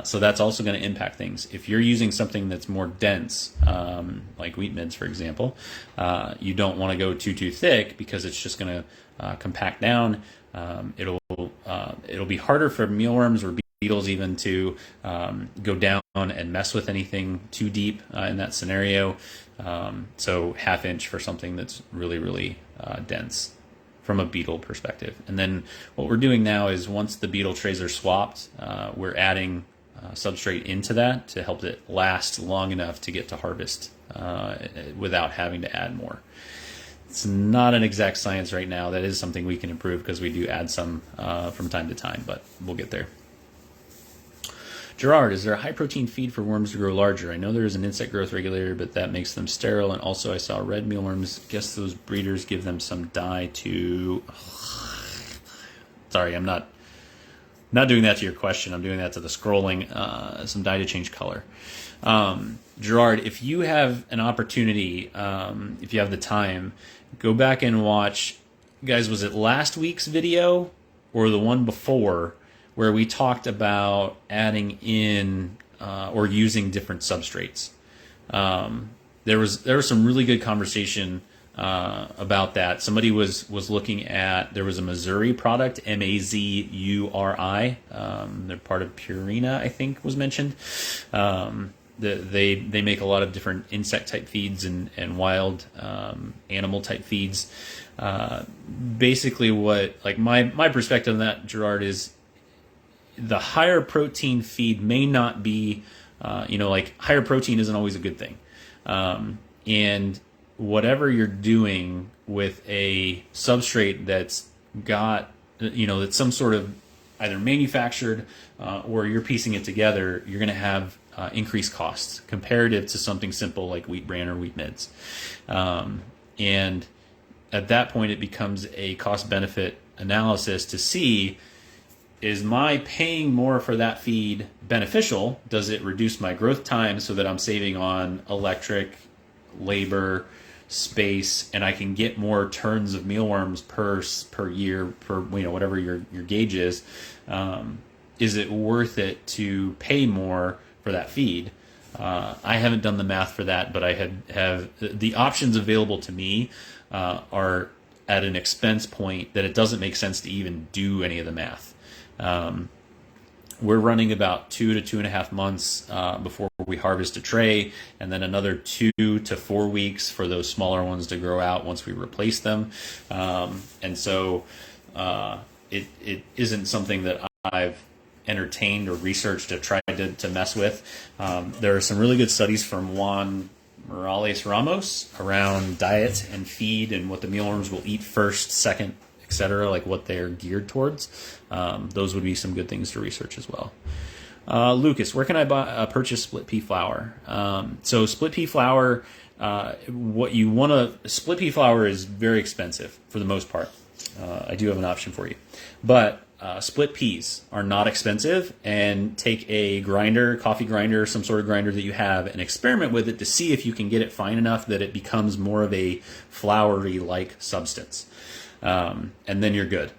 So that's also going to impact things. If you're using something that's more dense, like wheat mids, for example, you don't want to go too thick because it's just going to compact down. It'll be harder for mealworms or beetles even to go down and mess with anything too deep in that scenario. So 1/2 inch for something that's really dense from a beetle perspective. And then what we're doing now is once the beetle trays are swapped, we're adding substrate into that to help it last long enough to get to harvest without having to add more. It's not an exact science right now. That is something we can improve because we do add some from time to time, but we'll get there. Gerard, is there a high protein feed for worms to grow larger? I know there is an insect growth regulator, but that makes them sterile. And also I saw red mealworms. Guess those breeders give them some dye to... Sorry, I'm not doing that to your question. I'm doing that to the scrolling. Some dye to change color. Gerard, if you have an opportunity, if you have the time, go back and watch, guys, was it last week's video or the one before, where we talked about adding in or using different substrates. There was some really good conversation about that. Somebody was looking at, there was a Missouri product, Mazuri. They're part of Purina, I think was mentioned. They make a lot of different insect type feeds and wild animal type feeds. Basically, what like my perspective on that, Gerard, is the higher protein feed may not be, like higher protein isn't always a good thing. And whatever you're doing with a substrate that's got, that's some sort of either manufactured or you're piecing it together, you're going to have increased costs comparative to something simple like wheat bran or wheat mids. And at that point, it becomes a cost benefit analysis to see, is my paying more for that feed beneficial? Does it reduce my growth time so that I'm saving on electric, labor, space, and I can get more turns of mealworms per year, per whatever your gauge is? Is it worth it to pay more for that feed? I haven't done the math for that, but I have the options available to me are at an expense point that it doesn't make sense to even do any of the math. we're running about 2 to 2.5 months before we harvest a tray, and then another 2 to 4 weeks for those smaller ones to grow out once we replace them. And so it isn't something that I've entertained or researched to try to mess with. There are some really good studies from Juan Morales Ramos around diet and feed and what the mealworms will eat first, second, etc., like what they're geared towards. Those would be some good things to research as well. Lucas, where can I purchase split pea flour? So split pea flour, split pea flour is very expensive for the most part. I do have an option for you, but split peas are not expensive, and take a grinder, coffee grinder, some sort of grinder that you have, and experiment with it to see if you can get it fine enough that it becomes more of a floury-like substance. And then you're good.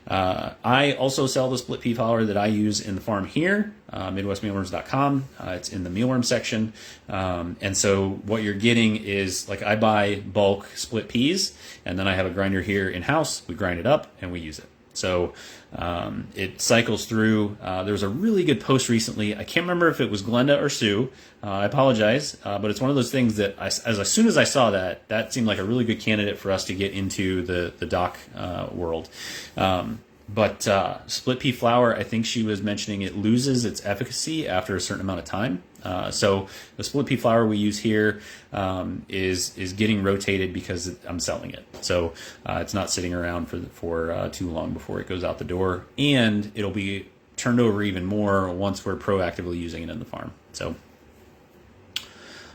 I also sell the split pea flour that I use in the farm here, MidwestMealworms.com. It's in the mealworm section. And so what you're getting is, like, I buy bulk split peas, and then I have a grinder here in-house. We grind it up, and we use it. So it cycles through. There was a really good post recently. I can't remember if it was Glenda or Sue. I apologize, but it's one of those things that as soon as I saw that seemed like a really good candidate for us to get into the dock world. But split pea flour, I think she was mentioning, it loses its efficacy after a certain amount of time. So the split pea flour we use here is getting rotated because I'm selling it. So it's not sitting around for too long before it goes out the door, and it'll be turned over even more once we're proactively using it in the farm. So,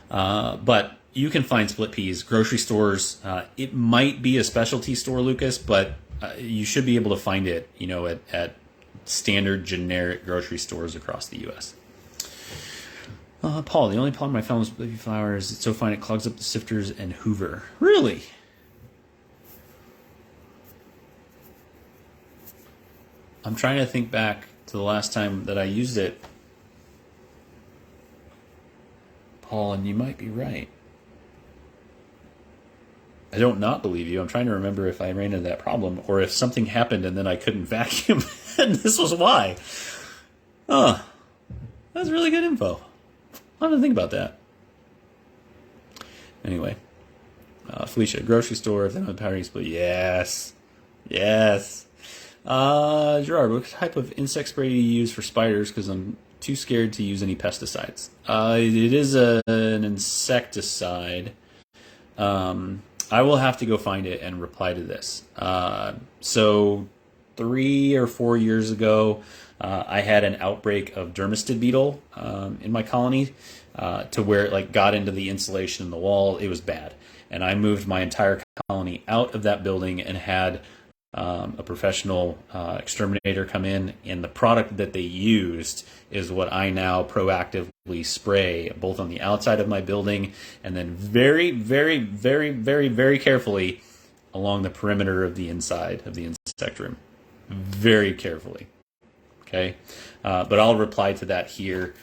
but you can find split peas grocery stores. It might be a specialty store, Lucas, but you should be able to find it, at standard generic grocery stores across the U.S. Paul, the only problem I found with split pea flour is it's so fine it clogs up the sifters and Hoover. Really? I'm trying to think back to the last time that I used it, Paul, and you might be right. I don't not believe you. I'm trying to remember if I ran into that problem or if something happened and then I couldn't vacuum and this was why. Oh, that's really good info. I didn't think about that. Anyway, Felicia, grocery store, if they don't have powdering split. Yes. Gerard, what type of insect spray do you use for spiders? Because I'm too scared to use any pesticides. It is an insecticide. I will have to go find it and reply to this. So 3 or 4 years ago, I had an outbreak of dermestid beetle in my colony to where it got into the insulation in the wall. It was bad. And I moved my entire colony out of that building and had a professional exterminator come in, and the product that they used is what I now proactively spray both on the outside of my building and then very, very, very, very, very carefully along the perimeter of the inside of the insect room. Very carefully. Okay? But I'll reply to that here.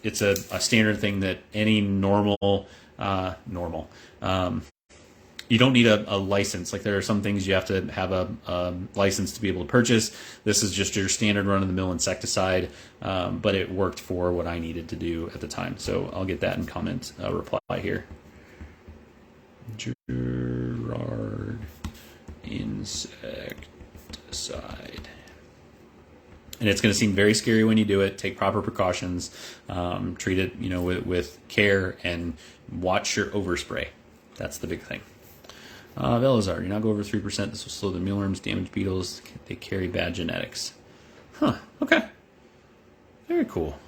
It's a standard thing that any normal you don't need a license. There are some things you have to have a license to be able to purchase. This is just your standard run-of-the-mill insecticide, but it worked for what I needed to do at the time. So I'll get that in comment reply here. Gerard insecticide. And it's going to seem very scary when you do it. Take proper precautions. Treat it, with care, and watch your overspray. That's the big thing. Velazar, do not go over 3%. This will slow the mealworms, damage beetles. They carry bad genetics. Huh. Okay. Very cool.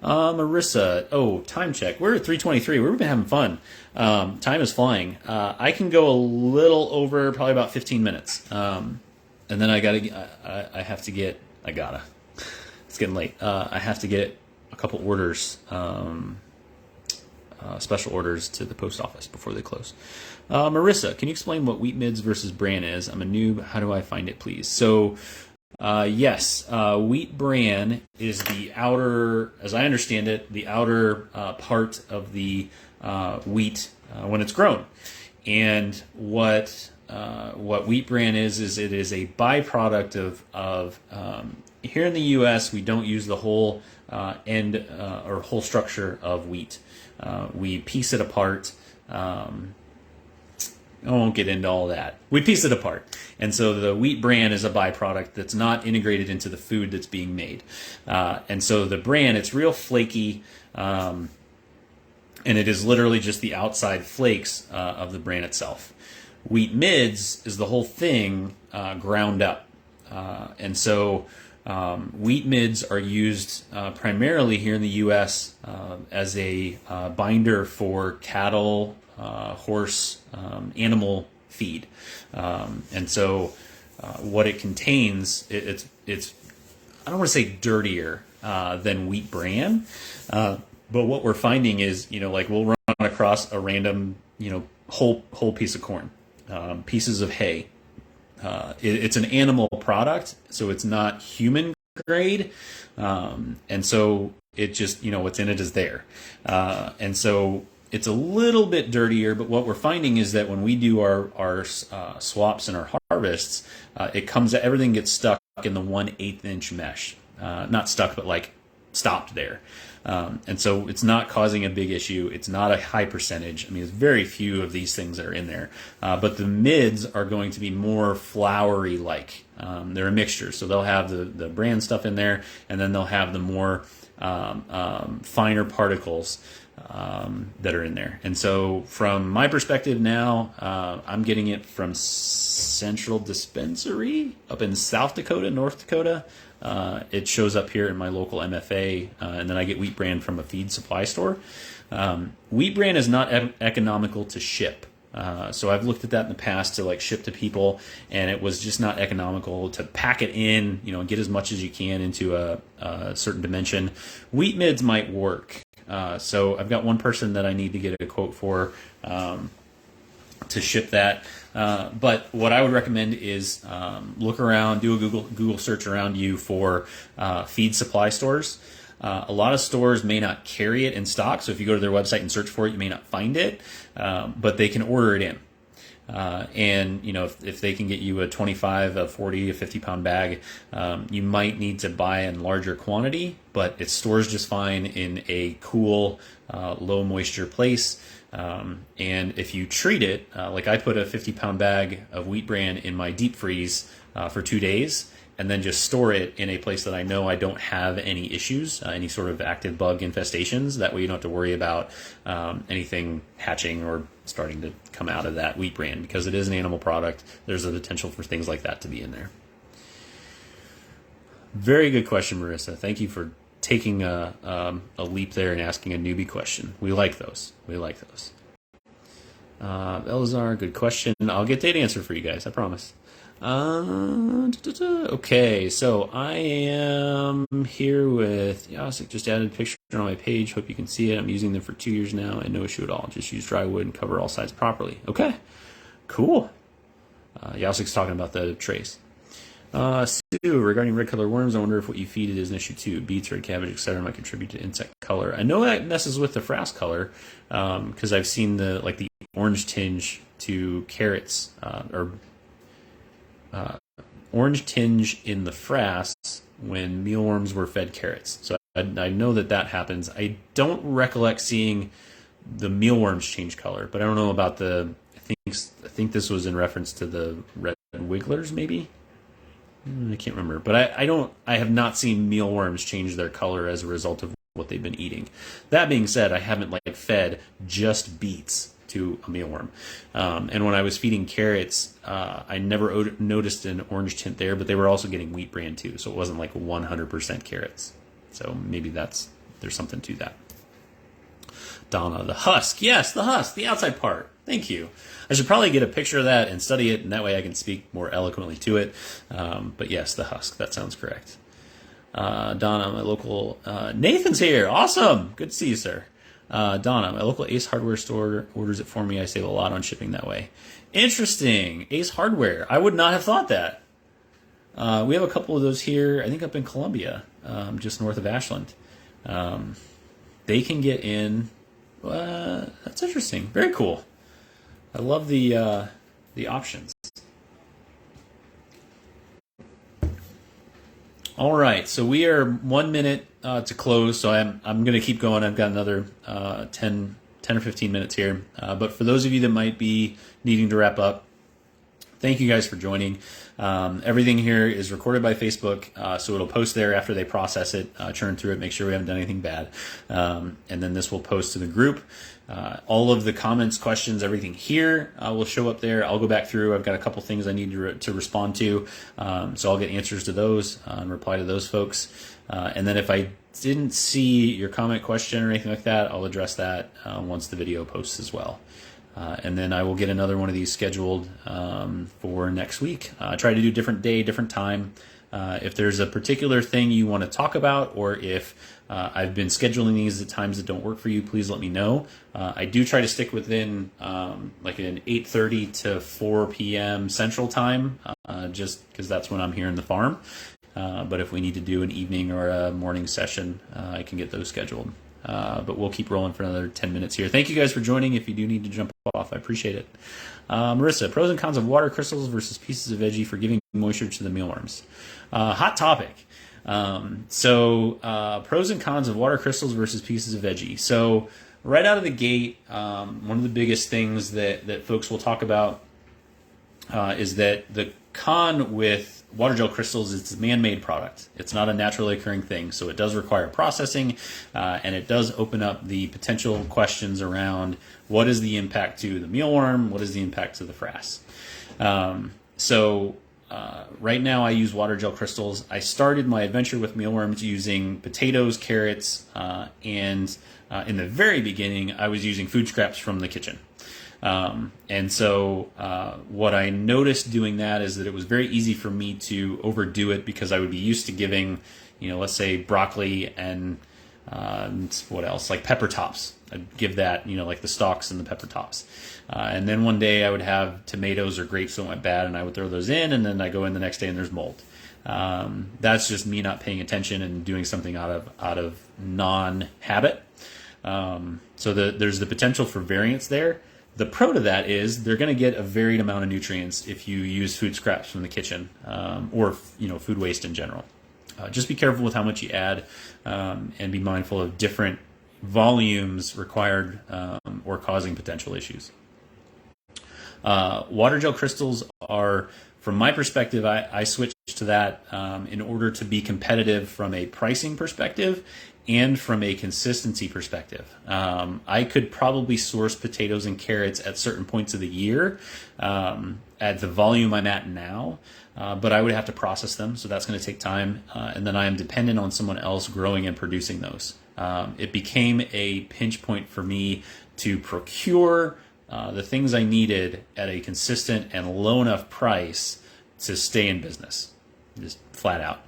Marissa, time check. We're at 3:23. We've been having fun. Time is flying. I can go a little over, probably about 15 minutes. And then it's getting late. I have to get a couple orders, special orders to the post office before they close. Marissa, can you explain what wheat midds versus bran is? I'm a noob. How do I find it, please? So, yes, wheat bran is the outer, as I understand it, the outer part of the wheat when it's grown. And what wheat bran is it is a byproduct of here in the U.S., we don't use the whole end or whole structure of wheat. We piece it apart. I won't get into all that. We piece it apart. And so the wheat bran is a byproduct that's not integrated into the food that's being made. And so the bran, it's real flaky, and it is literally just the outside flakes of the bran itself. Wheat midds is the whole thing ground up. And so wheat midds are used primarily here in the U.S. As a binder for cattle, horse, animal feed. And so what it contains, it's I don't want to say dirtier than wheat bran, but what we're finding is, like we'll run across a random, whole piece of corn, pieces of hay. It's an animal product, so it's not human grade, and so it just, what's in it is there, and so it's a little bit dirtier. But what we're finding is that when we do our swaps and our harvests, everything gets stuck in the 1/8 inch mesh, not stuck, but like stopped there. And so it's not causing a big issue. It's not a high percentage. I mean, there's very few of these things that are in there. But the mids are going to be more floury like. They're a mixture. So they'll have the bran stuff in there, and then they'll have the more finer particles that are in there. And so from my perspective now, I'm getting it from Central Dispensary up in South Dakota, North Dakota. It shows up here in my local MFA, and then I get wheat bran from a feed supply store. Wheat bran is not economical to ship. So I've looked at that in the past to ship to people, and it was just not economical to pack it in, and get as much as you can into a certain dimension. Wheat mids might work. So I've got one person that I need to get a quote for to ship that. But what I would recommend is look around, do a Google search around you for feed supply stores. A lot of stores may not carry it in stock, so if you go to their website and search for it, you may not find it, but they can order it in. And if they can get you a 25, a 40, a 50-pound bag, you might need to buy in larger quantity, but it stores just fine in a cool, low moisture place. And if you treat it, like I put a 50-pound bag of wheat bran in my deep freeze for 2 days, and then just store it in a place that I know I don't have any issues, any sort of active bug infestations. That way you don't have to worry about anything hatching or starting to come out of that wheat bran, because it is an animal product. There's a potential for things like that to be in there. Very good question, Marissa. Thank you for taking a leap there and asking a newbie question. We like those. Elazar, good question. I'll get that answer for you guys, I promise. Okay, so I am here with Yasik. Just added a picture on my page. Hope you can see it. I'm using them for 2 years now, and no issue at all. Just use dry wood and cover all sides properly. Okay, cool. Yasik's talking about the trays. Sue, regarding red color worms, I wonder if what you feed it is an issue too. Beets, red cabbage, etc. might contribute to insect color. I know that messes with the frass color, because I've seen the orange tinge to carrots, or orange tinge in the frass when mealworms were fed carrots. So I know that happens. I don't recollect seeing the mealworms change color, but I don't know about the. I think this was in reference to the red wigglers, maybe. I can't remember, but I have not seen mealworms change their color as a result of what they've been eating. That being said, I haven't fed just beets to a mealworm. And when I was feeding carrots, I never noticed an orange tint there, but they were also getting wheat bran too, so it wasn't 100% carrots. So maybe there's something to that. Donna, the husk. Yes, the husk, the outside part. Thank you. I should probably get a picture of that and study it, and that way I can speak more eloquently to it. But yes, the husk, that sounds correct. Donna, my local... Nathan's here. Awesome. Good to see you, sir. Donna, my local Ace Hardware store orders it for me. I save a lot on shipping that way. Interesting. Ace Hardware. I would not have thought that. We have a couple of those here, I think up in Columbia, just north of Ashland. They can get in... that's interesting. Very cool. I love the options. All right, so we are 1 minute to close, so I'm going to keep going. I've got another 10 or 15 minutes here. But for those of you that might be needing to wrap up, thank you guys for joining. Everything here is recorded by Facebook, so it'll post there after they process it, churn through it, make sure we haven't done anything bad. And then this will post to the group. All of the comments, questions, everything here will show up there. I'll go back through. I've got a couple things I need to respond to, so I'll get answers to those and reply to those folks. And then if I didn't see your comment, question, or anything like that, I'll address that once the video posts as well. And then I will get another one of these scheduled for next week. Try to do different day, different time. If there's a particular thing you want to talk about, or if I've been scheduling these at times that don't work for you, please let me know. I do try to stick within like an 8:30 to 4 p.m. Central Time, just because that's when I'm here in the farm. But if we need to do an evening or a morning session, I can get those scheduled. But we'll keep rolling for another 10 minutes here. Thank you guys for joining. If you do need to jump off, I appreciate it. Marissa, pros and cons of water crystals versus pieces of veggie for giving moisture to the mealworms. Hot topic. Pros and cons of water crystals versus pieces of veggie. So right out of the gate, one of the biggest things that folks will talk about is that the con with water gel crystals is it's a man-made product. It's not a naturally occurring thing, so it does require processing, and it does open up the potential questions around what is the impact to the mealworm, what is the impact to the frass. Right now I use water gel crystals. I started my adventure with mealworms using potatoes, carrots, and in the very beginning I was using food scraps from the kitchen. What I noticed doing that is that it was very easy for me to overdo it because I would be used to giving, let's say broccoli and what else, like pepper tops. I'd give that, like the stalks and the pepper tops. And then one day I would have tomatoes or grapes that went bad and I would throw those in, and then I go in the next day and there's mold. That's just me not paying attention and doing something out of non-habit. There's the potential for variance there. The pro to that is they're going to get a varied amount of nutrients if you use food scraps from the kitchen, or food waste in general. Just be careful with how much you add, and be mindful of different volumes required or causing potential issues. Water gel crystals are, from my perspective, I switched to that in order to be competitive from a pricing perspective and from a consistency perspective. I could probably source potatoes and carrots at certain points of the year at the volume I'm at now, but I would have to process them, so that's going to take time, and then I am dependent on someone else growing and producing those. It became a pinch point for me to procure the things I needed at a consistent and low enough price to stay in business, just flat out.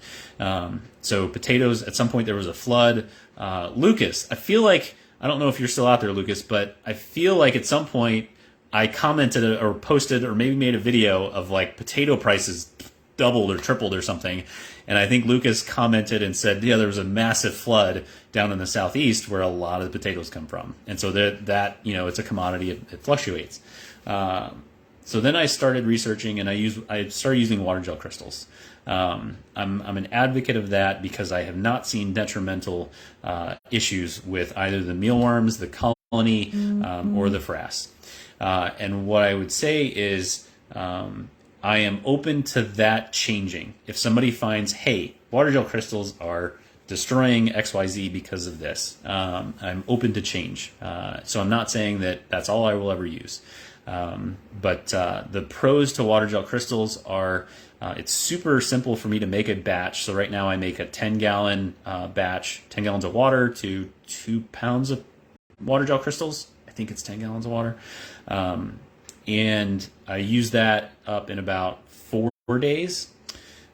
So potatoes, at some point there was a flood. Lucas, I feel like, I don't know if you're still out there, Lucas, but I feel like at some point I commented or posted or maybe made a video of like potato prices doubled or tripled or something. And I think Lucas commented and said, yeah, there was a massive flood down in the southeast where a lot of the potatoes come from. And so that it's a commodity, it fluctuates. So then I started researching, and I started using water gel crystals. I'm an advocate of that because I have not seen detrimental issues with either the mealworms, the colony, or the frass. And what I would say is I am open to that changing. If somebody finds, hey, water gel crystals are destroying XYZ because of this, I'm open to change. So I'm not saying that that's all I will ever use. But the pros to water gel crystals are it's super simple for me to make a batch. So right now I make a 10-gallon batch, 10 gallons of water to 2 pounds of water gel crystals. I think it's 10 gallons of water. And I use that up in about 4 days.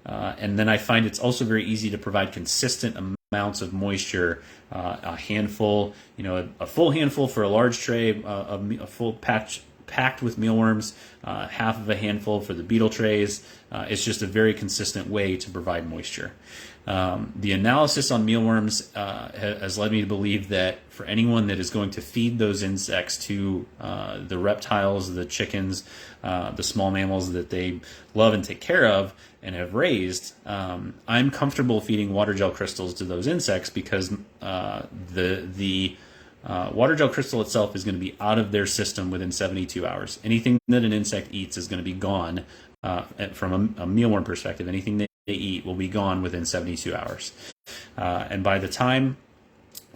And then I find it's also very easy to provide consistent amounts of moisture, a handful, a full handful for a large tray, a full patch packed with mealworms, half of a handful for the beetle trays. It's just a very consistent way to provide moisture. The analysis on mealworms has led me to believe that for anyone that is going to feed those insects to the reptiles, the chickens, the small mammals that they love and take care of and have raised, I'm comfortable feeding water gel crystals to those insects because the water gel crystal itself is going to be out of their system within 72 hours. Anything that an insect eats is going to be gone from a mealworm perspective. Anything that they eat will be gone within 72 hours. And by the time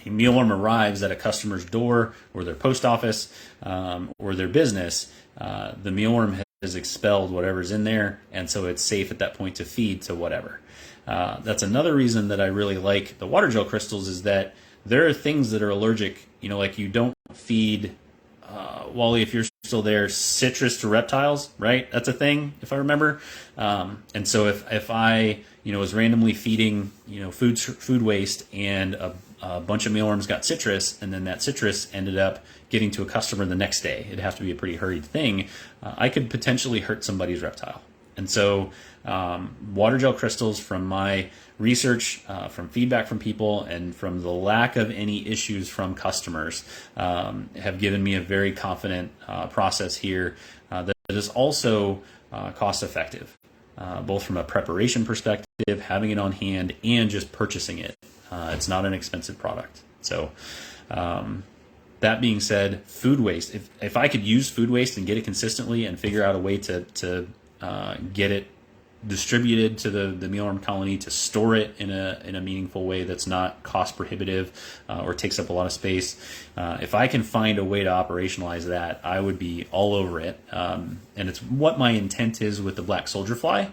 a mealworm arrives at a customer's door or their post office or their business, the mealworm has expelled whatever's in there, and so it's safe at that point to feed to whatever. That's another reason that I really like the water gel crystals, is that there are things that are allergic. Like you don't feed, Wally, if you're still there, citrus to reptiles, right? That's a thing, if I remember. And so if I, was randomly feeding, food waste, and a bunch of mealworms got citrus, and then that citrus ended up getting to a customer the next day, it'd have to be a pretty hurried thing. I could potentially hurt somebody's reptile. And so water gel crystals, from my research, from feedback from people, and from the lack of any issues from customers, have given me a very confident process here that is also cost effective, both from a preparation perspective, having it on hand, and just purchasing it. It's not an expensive product. So that being said, food waste, if I could use food waste and get it consistently and figure out a way to get it distributed to the mealworm colony, to store it in a meaningful way that's not cost prohibitive or takes up a lot of space. If I can find a way to operationalize that, I would be all over it. And it's what my intent is with the black soldier fly,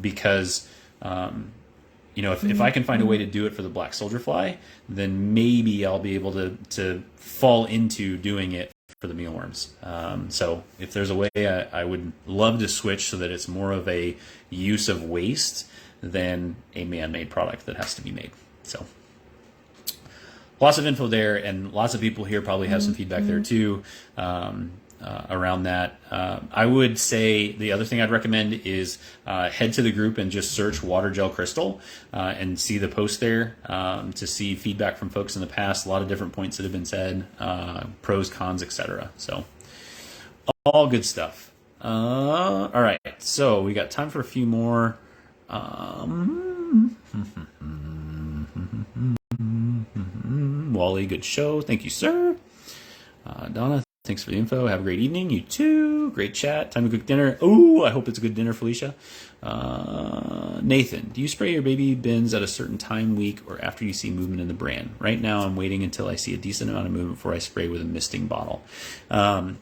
because if I can find a way to do it for the black soldier fly, then maybe I'll be able to fall into doing it for the mealworms. So if there's a way, I would love to switch so that it's more of a use of waste than a man-made product that has to be made. So lots of info there, and lots of people here probably have some feedback there too around that. I would say the other thing I'd recommend is head to the group and just search water gel crystal and see the post there to see feedback from folks in the past. A lot of different points that have been said, pros, cons, etc. So all good stuff. All right, so we got time for a few more. Wally, good show. Thank you, sir. Donna, thanks for the info. Have a great evening. You too. Great chat. Time to cook dinner. Oh, I hope it's a good dinner, Felicia. Nathan, do you spray your baby bins at a certain time, week, or after you see movement in the brand? Right now, I'm waiting until I see a decent amount of movement before I spray with a misting bottle.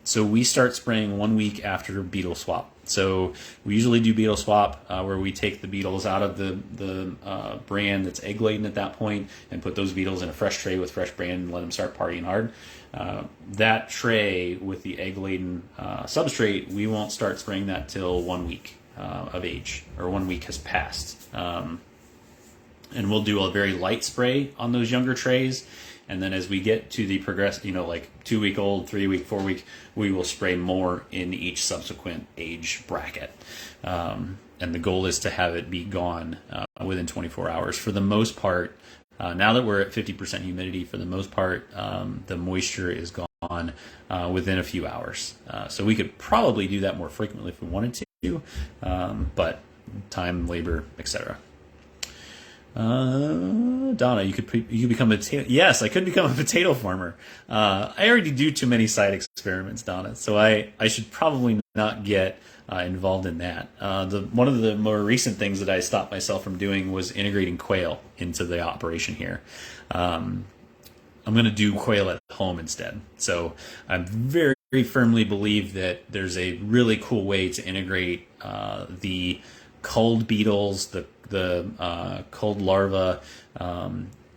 So we start spraying 1 week after beetle swap. So we usually do beetle swap where we take the beetles out of the brand that's egg laden at that point and put those beetles in a fresh tray with fresh brand and let them start partying hard. That tray with the egg laden substrate, we won't start spraying that till 1 week of age, or 1 week has passed. And we'll do a very light spray on those younger trays. And then as we get to the like 2 week old, 3 week, 4 week, we will spray more in each subsequent age bracket. And the goal is to have it be gone within 24 hours. For the most part, now that we're at 50% humidity, for the most part, the moisture is gone within a few hours. So we could probably do that more frequently if we wanted to, but time, labor, etc. Donna, you could become a potato. Yes, I could become a potato farmer. I already do too many side experiments, Donna, so I should probably not get involved in that. One of the more recent things that I stopped myself from doing was integrating quail into the operation here. I'm going to do quail at home instead. So I very, very firmly believe that there's a really cool way to integrate the culled beetles, the culled larvae,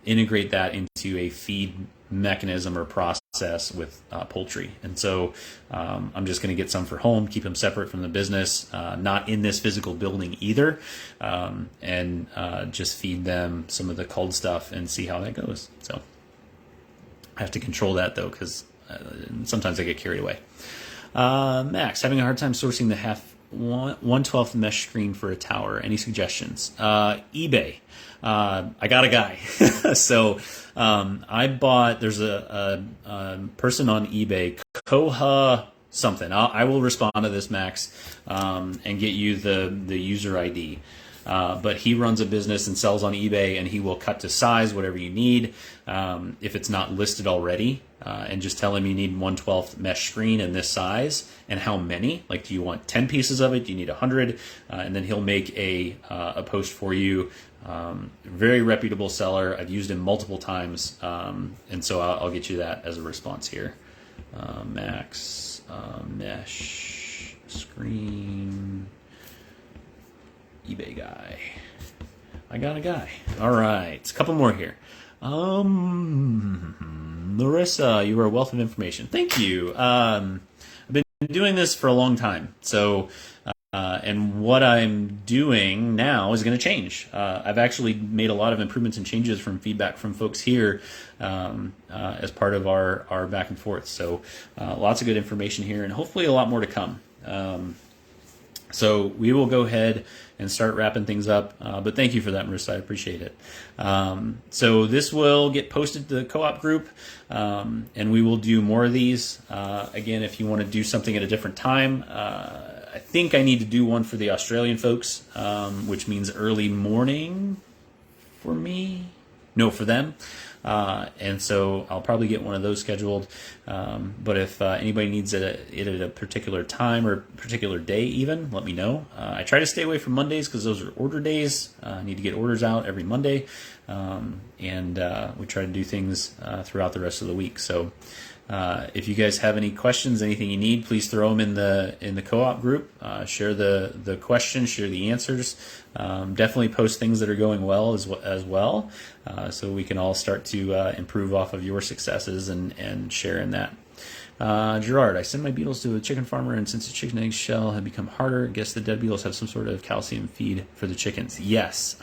integrate that into a feed mechanism or process with poultry. And so I'm just going to get some for home, keep them separate from the business, not in this physical building either, and just feed them some of the culled stuff and see how that goes. So I have to control that though, because sometimes I get carried away. Max, having a hard time sourcing the 1/12 mesh screen for a tower. Any suggestions? eBay. I got a guy. So I bought. There's a person on eBay, Koha something. I will respond to this, Max, and get you the user ID. But he runs a business and sells on eBay, and he will cut to size whatever you need if it's not listed already, and just tell him you need 1/12 mesh screen in this size and how many. Like, do you want 10 pieces of it? Do you need 100? And then he'll make a post for you. Very reputable seller. I've used him multiple times, and so I'll get you that as a response here. Max mesh screen. eBay guy. I got a guy. All right. A couple more here. Larissa, you are a wealth of information. Thank you. I've been doing this for a long time. So, and what I'm doing now is going to change. I've actually made a lot of improvements and changes from feedback from folks here as part of our back and forth. So, lots of good information here, and hopefully a lot more to come. So we will go ahead and start wrapping things up. But thank you for that, Marissa. I appreciate it. So this will get posted to the co-op group, and we will do more of these. Again, if you want to do something at a different time, I think I need to do one for the Australian folks, which means early morning for me. No, for them. And so I'll probably get one of those scheduled. But if anybody needs it at a particular time or particular day even, let me know. I try to stay away from Mondays because those are order days. I need to get orders out every Monday. And we try to do things throughout the rest of the week. So if you guys have any questions, anything you need, please throw them in the co-op group. Share the questions, share the answers. Definitely post things that are going well as well, so we can all start to improve off of your successes and share in that. Gerard, I sent my beetles to a chicken farmer, and since the chicken egg shell had become harder, I guess the dead beetles have some sort of calcium feed for the chickens. Yes.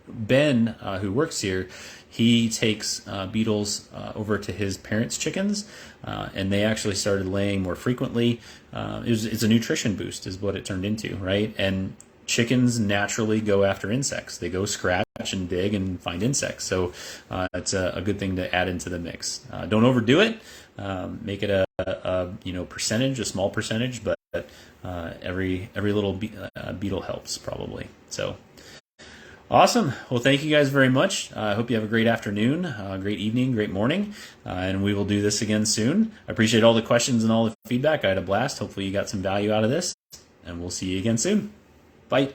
Ben, who works here, he takes beetles over to his parents' chickens, and they actually started laying more frequently. It's a nutrition boost is what it turned into, right? And chickens naturally go after insects. They go scratch and dig and find insects. So it's a good thing to add into the mix. Don't overdo it. Make it a percentage, a small percentage, but every little beetle helps probably. So awesome. Well, thank you guys very much. I hope you have a great afternoon, great evening, great morning, and we will do this again soon. I appreciate all the questions and all the feedback. I had a blast. Hopefully you got some value out of this, and we'll see you again soon. Bye.